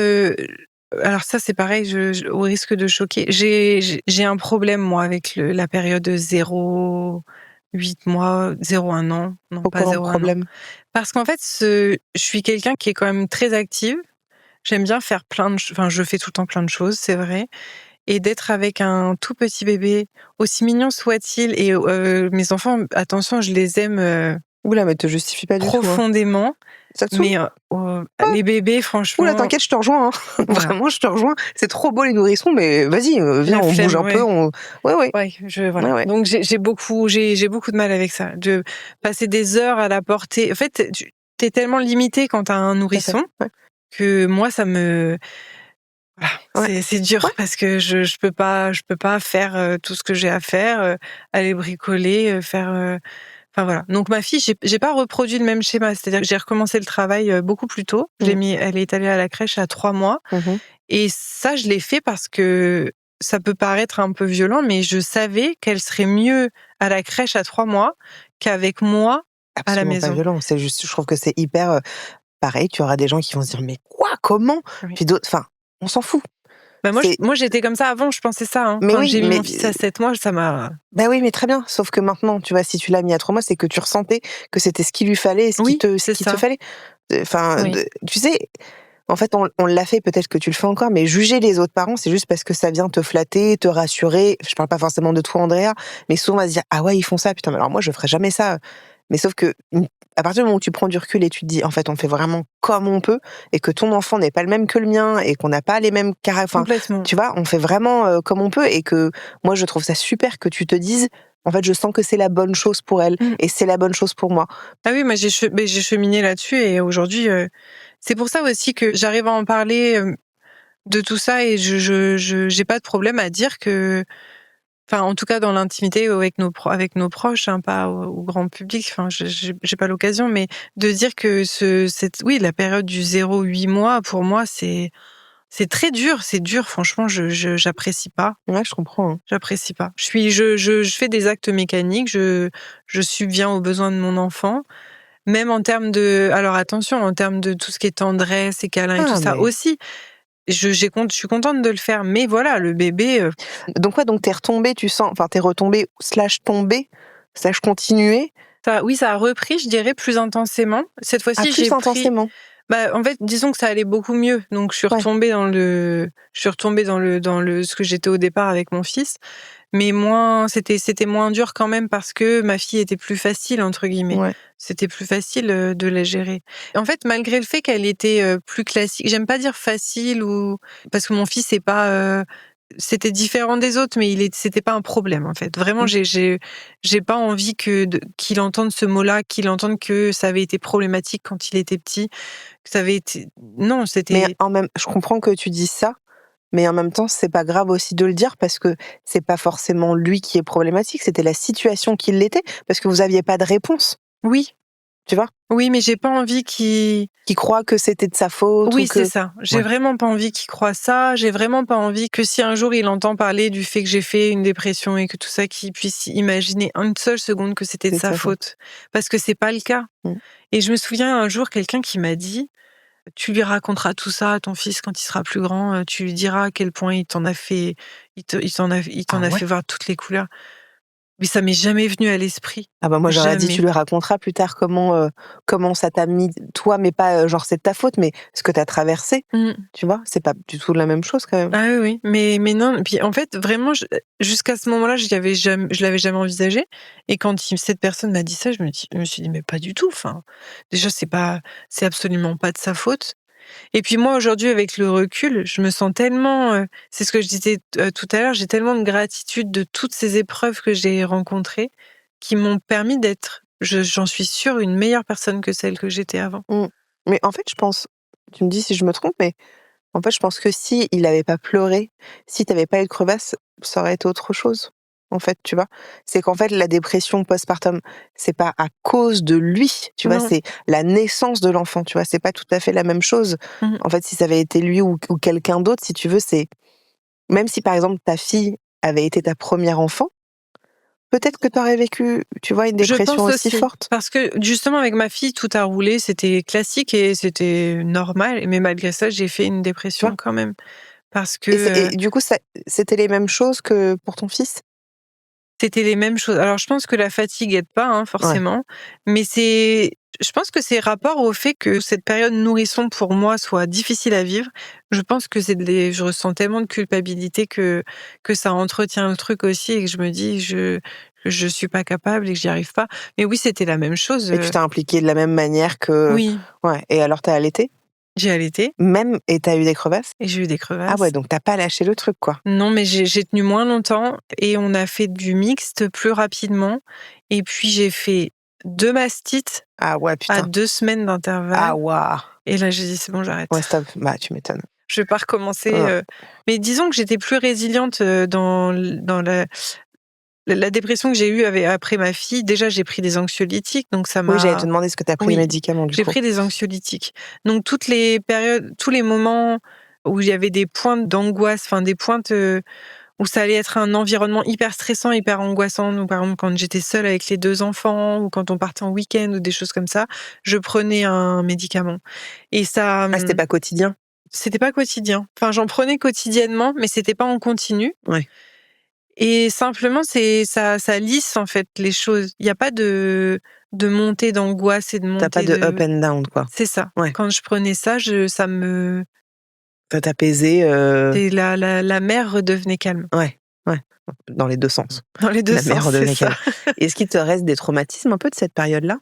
alors ça c'est pareil, au risque de choquer, j'ai un problème moi avec la période 0-8 mois, 0-1 an. Non, Pourquoi pas un 0-1 problème? an. Parce qu'en fait, je suis quelqu'un qui est quand même très active. J'aime bien faire je fais tout le temps plein de choses, c'est vrai. Et d'être avec un tout petit bébé, aussi mignon soit-il, et mes enfants, attention, je les aime Oula, mais te justifie pas du tout. profondément. Ça te saoule? Mais les bébés, franchement... Oula, t'inquiète, je te rejoins. Hein. Vraiment, je te rejoins. C'est trop beau les nourrissons, mais vas-y, viens, on bouge un peu. Ouais. Voilà. Ouais. Donc j'ai beaucoup de mal avec ça. De passer des heures à la portée. En fait, t'es tellement limité quand t'as un nourrisson que moi, ça me... Voilà, c'est dur parce que je peux pas faire tout ce que j'ai à faire, aller bricoler, faire... Enfin voilà. Donc ma fille, j'ai pas reproduit le même schéma. C'est-à-dire que j'ai recommencé le travail beaucoup plus tôt. Elle est allée à la crèche à 3 mois. Et ça, je l'ai fait parce que ça peut paraître un peu violent, mais je savais qu'elle serait mieux à la crèche à 3 mois qu'avec moi à la maison. Pas violent. C'est juste, je trouve que c'est hyper pareil. Tu auras des gens qui vont se dire mais quoi, comment? Puis d'autres, enfin, on s'en fout. Bah moi, j'étais comme ça avant, je pensais ça. Hein. Mais quand j'ai mis mon fils à 7 mois, ça m'a... Bah oui, mais très bien. Sauf que maintenant, tu vois, si tu l'as mis à 3 mois, c'est que tu ressentais que c'était ce qu'il lui fallait, ce qu'il te fallait. Enfin, tu sais, en fait, on l'a fait, peut-être que tu le fais encore, mais juger les autres parents, c'est juste parce que ça vient te flatter, te rassurer. Je parle pas forcément de toi, Andrea, mais souvent on va se dire, ah ouais, ils font ça, putain, mais alors moi, je ferais jamais ça. Mais sauf que, à partir du moment où tu prends du recul et tu te dis, en fait, on fait vraiment comme on peut, et que ton enfant n'est pas le même que le mien, et qu'on n'a pas les mêmes caractères. Enfin, tu vois, on fait vraiment comme on peut, et que moi, je trouve ça super que tu te dises, en fait, je sens que c'est la bonne chose pour elle, et c'est la bonne chose pour moi. Ah oui, moi, j'ai cheminé là-dessus, et aujourd'hui, c'est pour ça aussi que j'arrive à en parler de tout ça, et je j'ai pas de problème à dire que... Enfin, en tout cas, dans l'intimité avec nos proches, hein, pas au grand public. Enfin, j'ai pas l'occasion, mais de dire que la période du 0-8 mois, pour moi, c'est C'est très dur, c'est dur. Franchement, j'apprécie pas. Ouais, je comprends. Hein. J'apprécie pas. Je fais des actes mécaniques, je subviens aux besoins de mon enfant. Même en termes de, alors attention, en termes de tout ce qui est tendresse et câlin et tout ça mais... aussi. Je suis contente de le faire, mais voilà, le bébé. Donc t'es retombée, t'es retombée / tombée / continuée. Oui, ça a repris, je dirais, plus intensément. Cette fois-ci, plus intensément. En fait, disons que ça allait beaucoup mieux. Donc, je suis retombée dans ce que j'étais au départ avec mon fils. Mais c'était moins dur quand même parce que ma fille était plus facile, entre guillemets. Ouais. C'était plus facile de la gérer. En fait, malgré le fait qu'elle était plus classique, j'aime pas dire facile parce que mon fils c'est pas, c'était différent des autres, mais c'était pas un problème en fait. Vraiment, j'ai pas envie qu'il entende ce mot-là, qu'il entende que ça avait été problématique quand il était petit, que ça avait été. Non, c'était. Mais je comprends que tu dises ça, mais en même temps, c'est pas grave aussi de le dire parce que c'est pas forcément lui qui est problématique, c'était la situation qui l'était parce que vous aviez pas de réponse. Oui. Tu vois ? Oui, mais j'ai pas envie qu'il croit que c'était de sa faute. Oui, c'est ça. J'ai vraiment pas envie qu'il croie ça. J'ai vraiment pas envie que si un jour il entend parler du fait que j'ai fait une dépression et que tout ça, qu'il puisse imaginer une seule seconde que c'était de sa faute. Parce que c'est pas le cas. Et je me souviens un jour quelqu'un qui m'a dit, tu lui raconteras tout ça à ton fils quand il sera plus grand, tu lui diras à quel point il t'en a fait voir toutes les couleurs. Mais ça m'est jamais venu à l'esprit. Ah bah moi j'aurais dit tu lui raconteras plus tard comment ça t'a mis toi, mais pas genre c'est de ta faute, mais ce que t'as traversé. Tu vois, c'est pas du tout la même chose quand même. Ah oui, mais non. Puis en fait vraiment jusqu'à ce moment-là je l'avais jamais envisagé. Et quand cette personne m'a dit ça, je me suis dit mais pas du tout. Enfin déjà c'est absolument pas de sa faute. Et puis moi, aujourd'hui, avec le recul, je me sens tellement... c'est ce que je disais tout à l'heure, j'ai tellement de gratitude de toutes ces épreuves que j'ai rencontrées qui m'ont permis d'être, j'en suis sûre, une meilleure personne que celle que j'étais avant. Mais en fait, je pense, tu me dis si je me trompe, mais en fait, je pense que si il n'avait pas pleuré, si tu n'avais pas eu de crevasse, ça aurait été autre chose. En fait, tu vois, c'est qu'en fait, la dépression postpartum, c'est pas à cause de lui, tu vois, c'est la naissance de l'enfant, tu vois, c'est pas tout à fait la même chose. En fait, si ça avait été lui ou quelqu'un d'autre, si tu veux, c'est même si par exemple ta fille avait été ta première enfant, peut-être que tu aurais vécu, tu vois, une dépression aussi forte. Parce que justement, avec ma fille, tout a roulé, c'était classique et c'était normal, mais malgré ça, j'ai fait une dépression quand même. Parce que... Et du coup, c'était les mêmes choses que pour ton fils ? C'était les mêmes choses. Alors, je pense que la fatigue aide pas, forcément. Mais je pense que c'est rapport au fait que cette période nourrisson, pour moi, soit difficile à vivre. Je pense que je ressens tellement de culpabilité que ça entretient le truc aussi et que je me dis, je suis pas capable et que j'y arrive pas. Mais oui, c'était la même chose. Et tu t'es impliquée de la même manière que... Oui. Ouais. Et alors, t'as allaité ? J'ai allaité. Et t'as eu des crevasses ? Et j'ai eu des crevasses. Ah ouais, donc t'as pas lâché le truc, quoi. Non, mais j'ai tenu moins longtemps et on a fait du mixte plus rapidement. Et puis j'ai fait 2 mastites à 2 semaines d'intervalle. Ah ouais. Et là, j'ai dit, c'est bon, j'arrête. Ouais, stop. Bah, tu m'étonnes. Je vais pas recommencer. Mais disons que j'étais plus résiliente dans la dépression que j'ai eue après ma fille. Déjà, j'ai pris des anxiolytiques, donc ça m'a... Oui, j'allais te demander ce que tu as pris les médicaments, du coup. J'ai pris des anxiolytiques. Donc, toutes les périodes, tous les moments où il y avait des pointes d'angoisse, des pointes où ça allait être un environnement hyper stressant, hyper angoissant, ou par exemple quand j'étais seule avec les 2 enfants, ou quand on partait en week-end, ou des choses comme ça, je prenais un médicament. Et ça... Ah, c'était pas quotidien ? C'était pas quotidien. Enfin, j'en prenais quotidiennement, mais c'était pas en continu. Ouais. Et simplement, ça lisse en fait les choses. Il n'y a pas de montée d'angoisse et de montée. T'as pas de up and down, quoi. C'est ça. Ouais. Quand je prenais ça, ça me... Ça t'apaisait. Et la mer redevenait calme. Ouais. Dans les 2 sens. Dans les 2 sens, la mer redevenait c'est calme. ça. Est-ce qu'il te reste des traumatismes un peu de cette période-là ?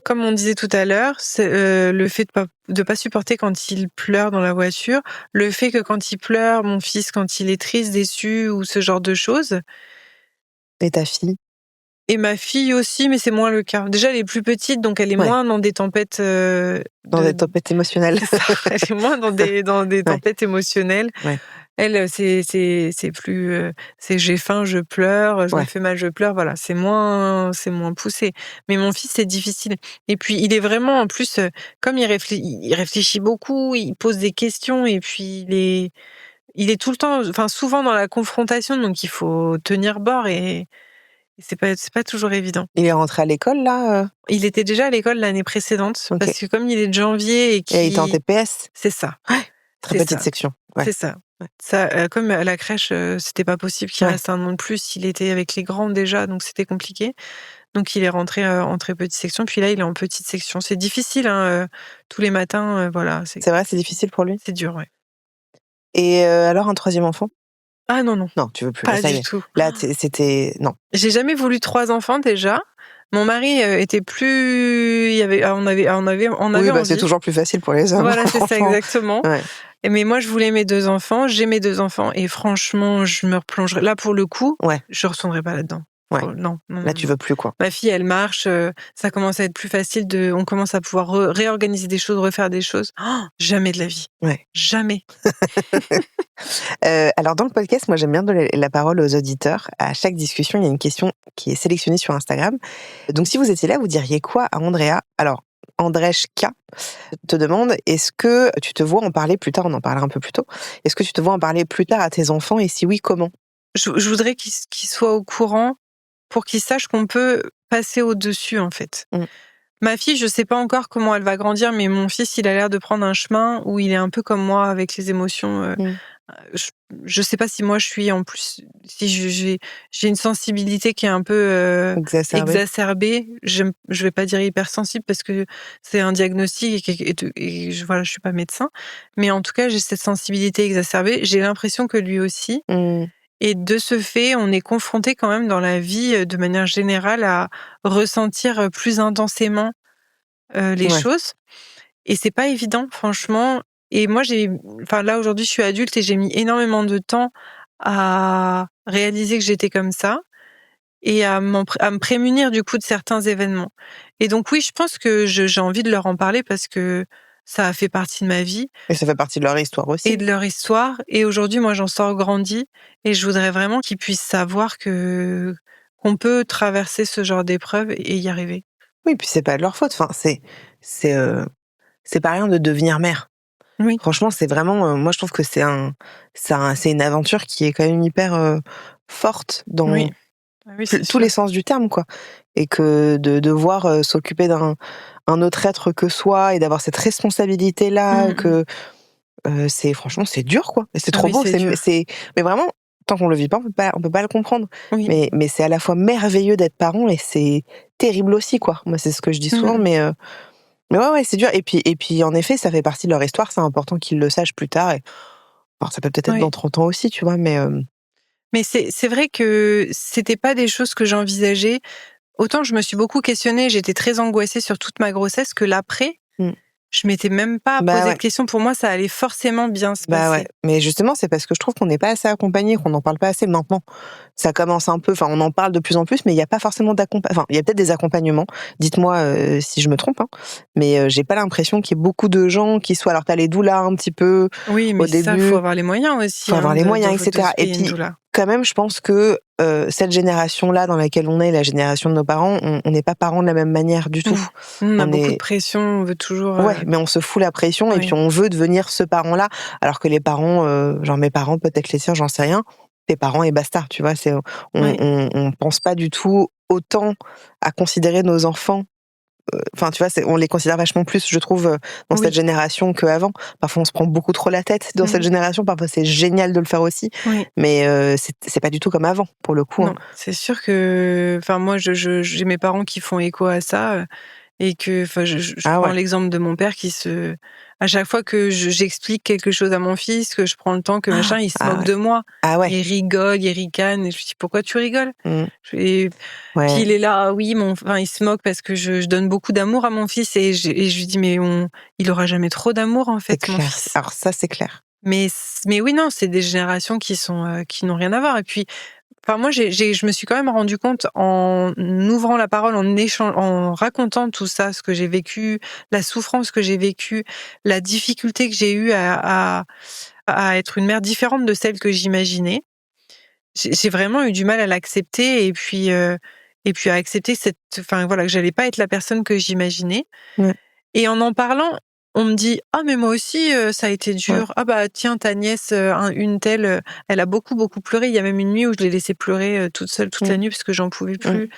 Comme on disait tout à l'heure, c'est le fait de pas supporter quand il pleure dans la voiture, le fait que quand il pleure, mon fils, quand il est triste, déçu ou ce genre de choses. Et ta fille ? Et ma fille aussi, mais c'est moins le cas. Déjà, elle est plus petite, donc elle est moins dans des tempêtes... Dans des tempêtes émotionnelles. C'est ça, elle est moins dans des tempêtes émotionnelles. Ouais. Elle, c'est plus, c'est j'ai faim, je pleure, je me Ouais. fais mal, je pleure, voilà, c'est moins poussé. Mais mon fils, c'est difficile. Et puis, il est vraiment, en plus, comme il réfléchit beaucoup, il pose des questions et puis il est tout le temps, enfin, souvent dans la confrontation, donc il faut tenir bord et c'est pas toujours évident. Il est rentré à l'école, là? Il était déjà à l'école l'année précédente OK. parce que comme il est de janvier et Et il était en TPS? c'est ça, Très c'est petite ça. section. Ouais. C'est ça. Ouais. Ça, comme à la crèche, c'était pas possible qu'il Ouais. reste un an de plus. Il était avec les grands déjà, donc c'était compliqué. Donc il est rentré, en très petite section, puis là, il est en petite section. C'est difficile, hein, tous les matins, voilà, C'est vrai, c'est difficile pour lui? c'est dur, ouais. Et alors un 3e enfant? Ah non, non, Non, tu veux plus, là, pas ça y du est. tout. Là, c'était non. J'ai jamais voulu 3 enfants déjà. Mon mari, était plus il y avait on avait Oui, bah, c'est envie. toujours plus facile pour les hommes, Voilà, c'est ça franchement. exactement. Ouais. Mais moi, je voulais mes 2 enfants, j'ai mes 2 enfants et franchement, je me replongerai là, pour le coup, Ouais. je retournerai pas là-dedans. Ouais. Non, non, Là, non, tu non. veux plus, quoi. Ma fille, elle marche, ça commence à être plus facile on commence à pouvoir réorganiser des choses, refaire des choses. Jamais de la vie. Ouais. Jamais. Alors dans le podcast, moi, j'aime bien donner la parole aux auditeurs. À chaque discussion, il y a une question qui est sélectionnée sur Instagram. Donc si vous étiez là, vous diriez quoi à Andrea? Alors, Andrej K te demande, est-ce que tu te vois en parler plus tard? On en parlera un peu plus tôt. Est-ce que tu te vois en parler plus tard à tes enfants et si oui, comment? Je voudrais qu'ils soient au courant pour qu'ils sachent qu'on peut passer au-dessus, en fait. Mmh. Ma fille, je sais pas encore comment elle va grandir, mais mon fils, il a l'air de prendre un chemin où il est un peu comme moi avec les émotions, Mmh. je je sais pas si moi je suis en plus si j'ai une sensibilité qui est un peu, Exacerbé. exacerbée. Je vais pas dire hypersensible parce que c'est un diagnostic et je suis pas médecin, mais en tout cas, j'ai cette sensibilité exacerbée. J'ai l'impression que lui aussi Mmh. et de ce fait, on est confronté quand même dans la vie, de manière générale à ressentir, plus intensément, les Ouais. choses et c'est pas évident franchement et moi là aujourd'hui je suis adulte et j'ai mis énormément de temps à réaliser que j'étais comme ça et à me prémunir du coup de certains événements. Et donc oui, je pense que j'ai envie de leur en parler parce que ça a fait partie de ma vie Et ça fait partie de leur histoire et aussi. de leur histoire et aujourd'hui moi j'en sors grandie et je voudrais vraiment qu'ils puissent savoir qu'on peut traverser ce genre d'épreuve et y arriver. Oui, puis c'est pas de leur faute. Enfin, c'est, c'est pas rien de devenir mère. Oui, Franchement, c'est vraiment, moi je trouve que c'est une aventure qui est quand même hyper, forte dans oui. Ah oui, c'est tous les sûr. sens du terme, quoi. Et que de devoir, s'occuper un autre être que soi et d'avoir cette responsabilité-là, Mmh mh. franchement, c'est dur, quoi. Et c'est Ah trop oui, beau, c'est dur. mais vraiment, tant qu'on le vit pas, on peut pas le comprendre. Oui. Mais c'est à la fois merveilleux d'être parent et c'est terrible aussi, quoi. Moi, c'est ce que je dis souvent, Mmh. mais ouais, ouais, c'est dur. Et puis, en effet, ça fait partie de leur histoire, c'est important qu'ils le sachent plus tard. Alors, ça peut peut-être être Oui. dans 30 ans aussi, tu vois, Mais c'est vrai que c'était pas des choses que j'envisageais. Autant je me suis beaucoup questionnée, j'étais très angoissée sur toute ma grossesse que l'après, mmh. je m'étais même pas Bah posé ouais. de questions. Pour moi, ça allait forcément bien se Bah ouais, passer. mais justement, c'est parce que je trouve qu'on n'est pas assez accompagné, qu'on n'en parle pas assez maintenant. Ça commence un peu, enfin, on en parle de plus en plus, mais il n'y a pas forcément enfin, il y a peut-être des accompagnements. Dites-moi si je me trompe, hein, mais j'ai pas l'impression qu'il y ait beaucoup de gens qui soient. Alors, t'as les doulas un petit peu Oui, mais au ça, faut début, avoir les moyens aussi, faut avoir hein, les moyens, de etc. se Et payer une puis, doula. quand même, je pense que cette génération-là dans laquelle on est, la génération de nos parents, on n'est pas parents de la même manière du tout. Non. On a On beaucoup de est pression, on veut toujours, Ouais, mais on se fout la pression et puis oui. on veut devenir ce parent-là, alors que les parents, genre mes parents, peut-être les tiens, j'en sais rien, tes parents et basta, tu vois? Oui. On pense pas du tout autant à considérer nos enfants, enfin, tu vois? On les considère vachement plus, je trouve, dans cette Oui. génération qu'avant. Parfois, on se prend beaucoup trop la tête dans cette Mmh. génération, parfois c'est génial de le faire aussi, Oui. mais c'est pas du tout comme avant, pour le coup, hein. Non, c'est sûr que enfin moi j'ai mes parents qui font écho à ça, et que enfin je Ah prends ouais. l'exemple de mon père à chaque fois que j'explique quelque chose à mon fils, que je prends le temps, que machin, il se Ah moque ouais. de moi. Ah ouais. Il rigole, il ricane et je lui dis: «Pourquoi tu rigoles?» Mmh. Et puis Ouais, il est là: «Ah oui, enfin il se moque parce que je donne beaucoup d'amour à mon fils» et je lui dis: «Mais il aura jamais trop d'amour en c'est fait, mon clair. fils». Alors ça, c'est clair. Mais oui, non, c'est des générations qui n'ont rien à voir et puis Enfin, moi, je me suis quand même rendu compte en ouvrant la parole, en racontant tout ça, ce que j'ai vécu, la souffrance que j'ai vécue, la difficulté que j'ai eue à être une mère différente de celle que j'imaginais. J'ai vraiment eu du mal à l'accepter et puis à accepter que j'allais pas être la personne que j'imaginais. Ouais. Et en parlant, on me dit: «Ah mais moi aussi, ça a été dur. Ouais. Ah bah tiens ta nièce, une telle, elle a beaucoup, beaucoup pleuré. Il y a même une nuit où je l'ai laissée pleurer, toute seule toute la nuit parce que j'en pouvais plus».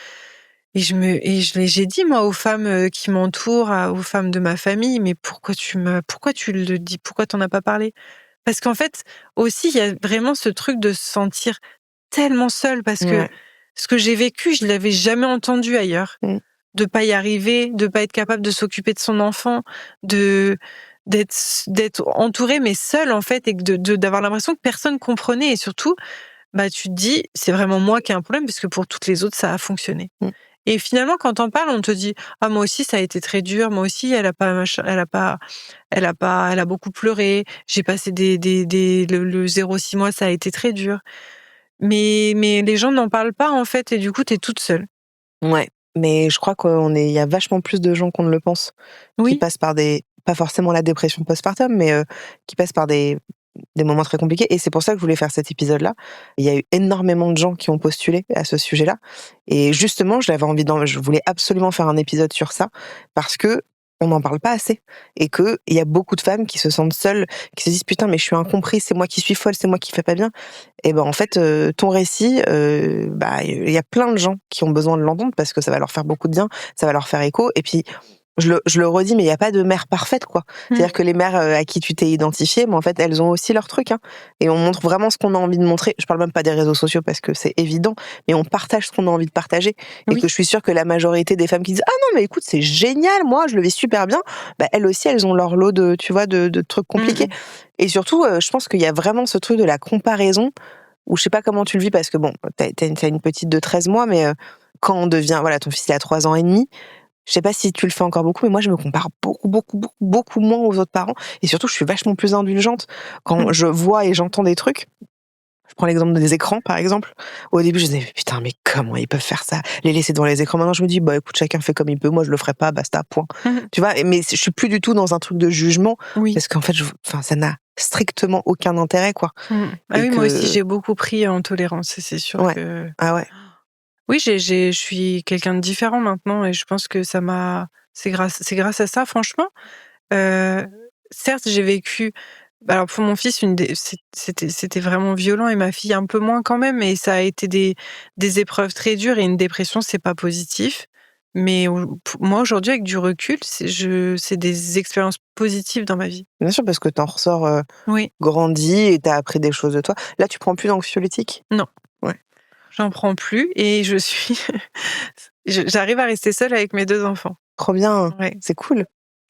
J'ai dit moi aux femmes, qui m'entourent, aux femmes de ma famille: «Mais pourquoi tu le dis? Pourquoi t'en as pas parlé?» Parce qu'en fait, aussi, il y a vraiment ce truc de se sentir tellement seule parce que Ouais. ce que j'ai vécu, je l'avais jamais entendu ailleurs. Mmh. De pas y arriver, de pas être capable de s'occuper de son enfant, d'être entourée mais seule en fait et d'avoir l'impression que personne comprenait et surtout, bah tu te dis c'est vraiment moi qui ai un problème parce que pour toutes les autres ça a fonctionné. Mmh. Et finalement quand t'en parles, on te dit ah moi aussi ça a été très dur, moi aussi elle a beaucoup pleuré, j'ai passé le 0-6 mois ça a été très dur. Mais les gens n'en parlent pas en fait et du coup t'es toute seule. Ouais, mais je crois il y a vachement plus de gens qu'on ne le pense, qui Oui. passent par pas forcément la dépression postpartum, mais qui passent par des moments très compliqués. Et c'est pour ça que je voulais faire cet épisode-là. Il y a eu énormément de gens qui ont postulé à ce sujet-là. Et justement, je voulais absolument faire un épisode sur ça, parce que on n'en parle pas assez. Et que il y a beaucoup de femmes qui se sentent seules, qui se disent putain, mais je suis incomprise, c'est moi qui suis folle, c'est moi qui fais pas bien. Et ben en fait, ton récit, il y a plein de gens qui ont besoin de l'entendre parce que ça va leur faire beaucoup de bien, ça va leur faire écho. Et puis je le redis, mais il y a pas de mère parfaite, quoi. C'est-à-dire que les mères à qui tu t'es identifiée, mais en fait, elles ont aussi leur truc, hein. Et on montre vraiment ce qu'on a envie de montrer. Je parle même pas des réseaux sociaux parce que c'est évident, mais on partage ce qu'on a envie de partager. Et Oui. que je suis sûre que la majorité des femmes qui disent ah non mais écoute c'est génial, moi je le vis super bien, bah elles aussi elles ont leur lot de tu vois de trucs compliqués. Et surtout, je pense qu'il y a vraiment ce truc de la comparaison où je sais pas comment tu le vis parce que bon t'as une petite de 13 mois, mais quand on devient voilà ton fils il a 3 ans et demi. Je sais pas si tu le fais encore beaucoup, mais moi, je me compare beaucoup, beaucoup, beaucoup, beaucoup moins aux autres parents. Et surtout, je suis vachement plus indulgente. Quand je vois et j'entends des trucs, je prends l'exemple des écrans, par exemple. Au début, je disais, putain, mais comment ils peuvent faire ça? Les laisser devant les écrans. Maintenant, je me dis, bah, écoute, chacun fait comme il peut. Moi, je le ferai pas, basta, point. Tu vois, mais je suis plus du tout dans un truc de jugement. Oui. Parce qu'en fait, ça n'a strictement aucun intérêt, quoi. Ah oui, moi aussi, j'ai beaucoup pris en tolérance, c'est sûr Ouais. que... Ah ouais. Oui, je suis quelqu'un de différent maintenant et je pense que c'est grâce à ça, franchement. Certes, j'ai vécu, alors pour mon fils, c'était vraiment violent et ma fille un peu moins quand même, et ça a été des épreuves très dures et une dépression, c'est pas positif. Mais moi, aujourd'hui, avec du recul, c'est des expériences positives dans ma vie. Bien sûr, parce que t'en ressors Oui, grandi et t'as appris des choses de toi. Là, tu prends plus d'anxiolytiques? non, Ouais. j'en prends plus et j'arrive à rester seule avec mes 2 enfants. Trop bien. Ouais. C'est cool.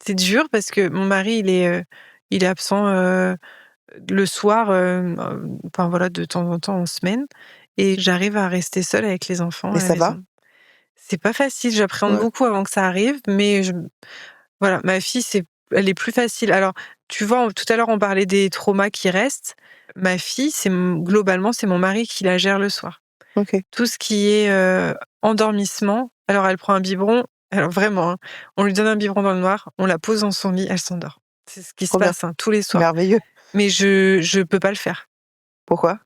C'est dur parce que mon mari, il est absent le soir, enfin voilà, de temps en temps en semaine, et j'arrive à rester seule avec les enfants Et à la ça va? maison. C'est pas facile, j'appréhende Ouais. beaucoup avant que ça arrive, mais voilà, ma fille, elle est plus facile. Alors, tu vois, tout à l'heure, on parlait des traumas qui restent. Ma fille, globalement, c'est mon mari qui la gère le soir. OK. Tout ce qui est endormissement, alors elle prend un biberon, alors vraiment, hein, on lui donne un biberon dans le noir, on la pose dans son lit, elle s'endort. C'est ce qui se Trop bien. passe, hein, tous les soirs. Merveilleux. Mais je peux pas le faire Pourquoi?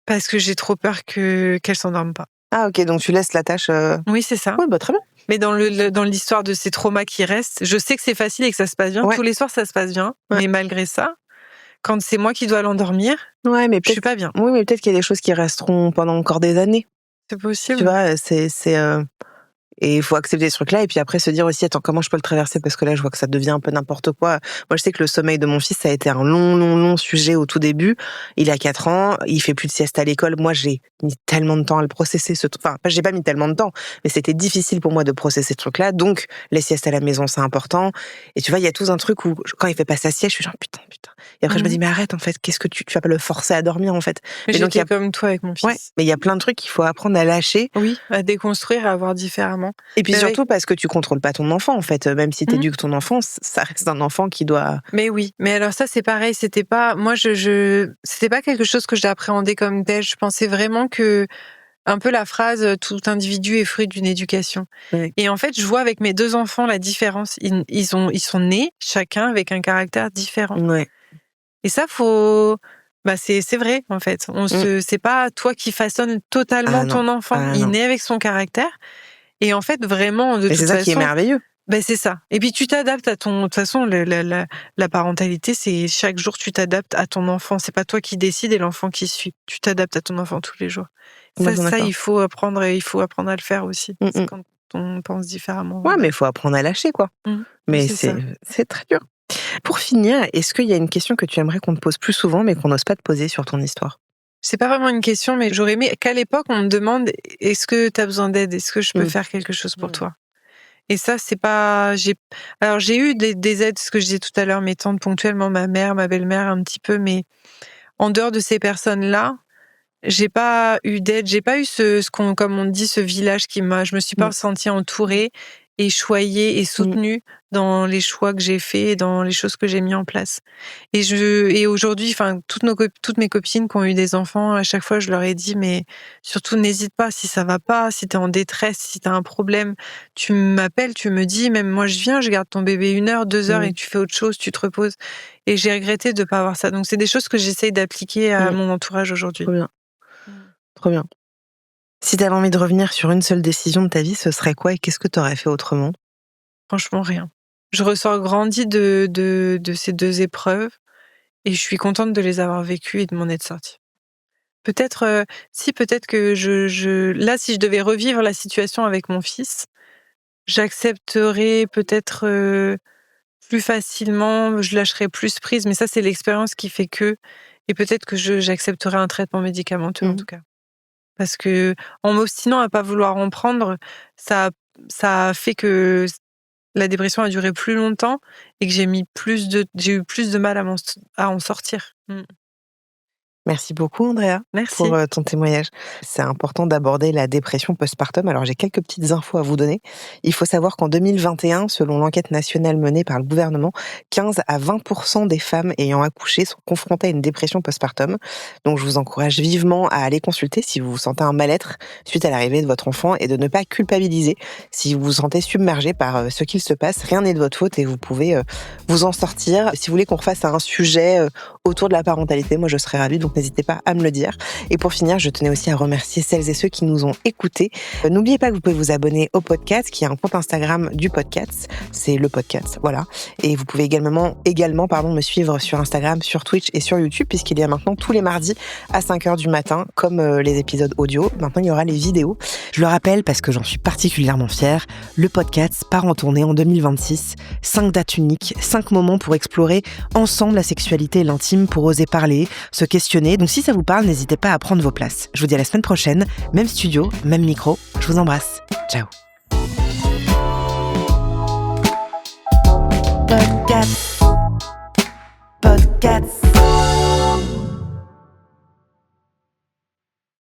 parce que j'ai trop peur qu'elle s'endorme pas. Ah OK, donc tu laisses la tâche, Oui, c'est ça. ouais, bah, très bien. Mais dans l'histoire de ces traumas qui restent, je sais que c'est facile et que ça se passe bien. Ouais. Tous les soirs, ça se passe bien. Ouais. Mais malgré ça, quand c'est moi qui dois l'endormir, Ouais, mais je suis peut-être pas bien. oui, mais peut-être qu'il y a des choses qui resteront pendant encore des années. C'est Tu possible. vois? Et il faut accepter ce truc-là et puis après se dire aussi: «Attends, comment je peux le traverser?» parce que là, je vois que ça devient un peu n'importe quoi. Moi, je sais que le sommeil de mon fils, ça a été un long, long, long sujet au tout début. Il a 4 ans, il fait plus de sieste à l'école. Moi, j'ai mis tellement de temps à le processer enfin, j'ai pas mis tellement de temps, mais c'était difficile pour moi de processer ce truc-là. Donc, les siestes à la maison, c'est important. Et tu vois, il y a tout un truc où quand il fait pas sa sieste, je suis genre: «Putain, putain». Et après, je me dis: «Mais arrête, en fait, qu'est-ce que tu vas pas le forcer à dormir, en fait?» Mais donc, j'étais comme toi avec mon fils. ouais, mais il y a plein de trucs qu'il faut apprendre à lâcher. Oui, à déconstruire, à voir différemment. totalement. Et puis Mais surtout parce que tu contrôles pas ton enfant, en fait. Même si t'éduques ton enfant, ça reste un enfant qui doit... Mais oui, mais alors ça c'est pareil, c'était pas moi c'était pas quelque chose que j'appréhendais comme tel. Je pensais vraiment que un peu la phrase tout individu est fruit d'une éducation. Oui. Et en fait, je vois avec mes 2 enfants la différence. Ils sont nés chacun avec un caractère différent. Ouais. Et ça c'est vrai en fait. C'est pas toi qui façonnes totalement Ah non. ton enfant. Ah Il non. naît avec son caractère. Et en fait, vraiment, de Et toute c'est ça qui est façon, merveilleux. c'est ça. Et puis tu t'adaptes à ton. De toute façon, la parentalité, c'est chaque jour tu t'adaptes à ton enfant. C'est pas toi qui décides et l'enfant qui suit. Tu t'adaptes à ton enfant tous les jours. Complètement d'accord. Il faut apprendre à le faire aussi. C'est quand on pense différemment. Ouais, mais il faut apprendre à lâcher, quoi. Mais c'est ça. c'est très dur. Pour finir, est-ce qu'il y a une question que tu aimerais qu'on te pose plus souvent, mais qu'on n'ose pas te poser sur ton histoire? C'est pas vraiment une question, mais j'aurais aimé qu'à l'époque, on me demande est-ce que tu as besoin d'aide? Est-ce que je peux faire quelque chose pour toi? Et ça, c'est pas. Alors, j'ai eu des aides, ce que je disais tout à l'heure, mes tantes ponctuellement, ma mère, ma belle-mère, un petit peu, mais en dehors de ces personnes-là, j'ai pas eu d'aide. J'ai pas eu comme on dit, ce village je me suis pas sentie entourée et choyée et soutenue dans les choix que j'ai faits et dans les choses que j'ai mis en place. Et aujourd'hui, enfin, toutes mes copines qui ont eu des enfants, à chaque fois, je leur ai dit, mais surtout, n'hésite pas, si ça va pas, si t'es en détresse, si t'as un problème, tu m'appelles, tu me dis, même moi, je viens, je garde ton bébé 1 heure, 2 heures et tu fais autre chose, tu te reposes. Et j'ai regretté de pas avoir ça. Donc, c'est des choses que j'essaye d'appliquer à mon entourage aujourd'hui. Trop bien. Trop bien. Si t'avais envie de revenir sur une seule décision de ta vie, ce serait quoi et qu'est-ce que t'aurais fait autrement? Franchement, rien. Je ressors grandie de ces 2 épreuves et je suis contente de les avoir vécues et de m'en être sortie. Peut-être, peut-être que là, si je devais revivre la situation avec mon fils, j'accepterais peut-être, plus facilement, je lâcherais plus prise, mais ça, c'est l'expérience qui fait que et peut-être que j'accepterais un traitement médicamenteux, en tout cas. Parce que en m'obstinant à pas vouloir en prendre, ça ça a fait que la dépression a duré plus longtemps et que j'ai eu plus de mal à en sortir. Merci beaucoup, Andrea, Merci. pour ton témoignage. C'est important d'aborder la dépression postpartum. Alors, j'ai quelques petites infos à vous donner. Il faut savoir qu'en 2021, selon l'enquête nationale menée par le gouvernement, 15 à 20% des femmes ayant accouché sont confrontées à une dépression postpartum. Donc, je vous encourage vivement à aller consulter si vous vous sentez un mal-être suite à l'arrivée de votre enfant et de ne pas culpabiliser si vous vous sentez submergé par ce qu'il se passe. Rien n'est de votre faute et vous pouvez vous en sortir. Si vous voulez qu'on refasse un sujet autour de la parentalité, moi, je serais ravie. Donc, n'hésitez pas à me le dire. Et pour finir, je tenais aussi à remercier celles et ceux qui nous ont écoutés. N'oubliez pas que vous pouvez vous abonner au podcast, qui est un compte Instagram du podcast. C'est le podcast, voilà. Et vous pouvez également me suivre sur Instagram, sur Twitch et sur YouTube, puisqu'il y a maintenant tous les mardis à 5h du matin, comme les épisodes audio. Maintenant, il y aura les vidéos. Je le rappelle parce que j'en suis particulièrement fière. Le podcast part en tournée en 2026. 5 dates uniques, 5 moments pour explorer ensemble la sexualité et l'intime, pour oser parler, se questionner. Donc si ça vous parle, n'hésitez pas à prendre vos places. Je vous dis à la semaine prochaine, même studio, même micro. Je vous embrasse. Ciao. Podcast.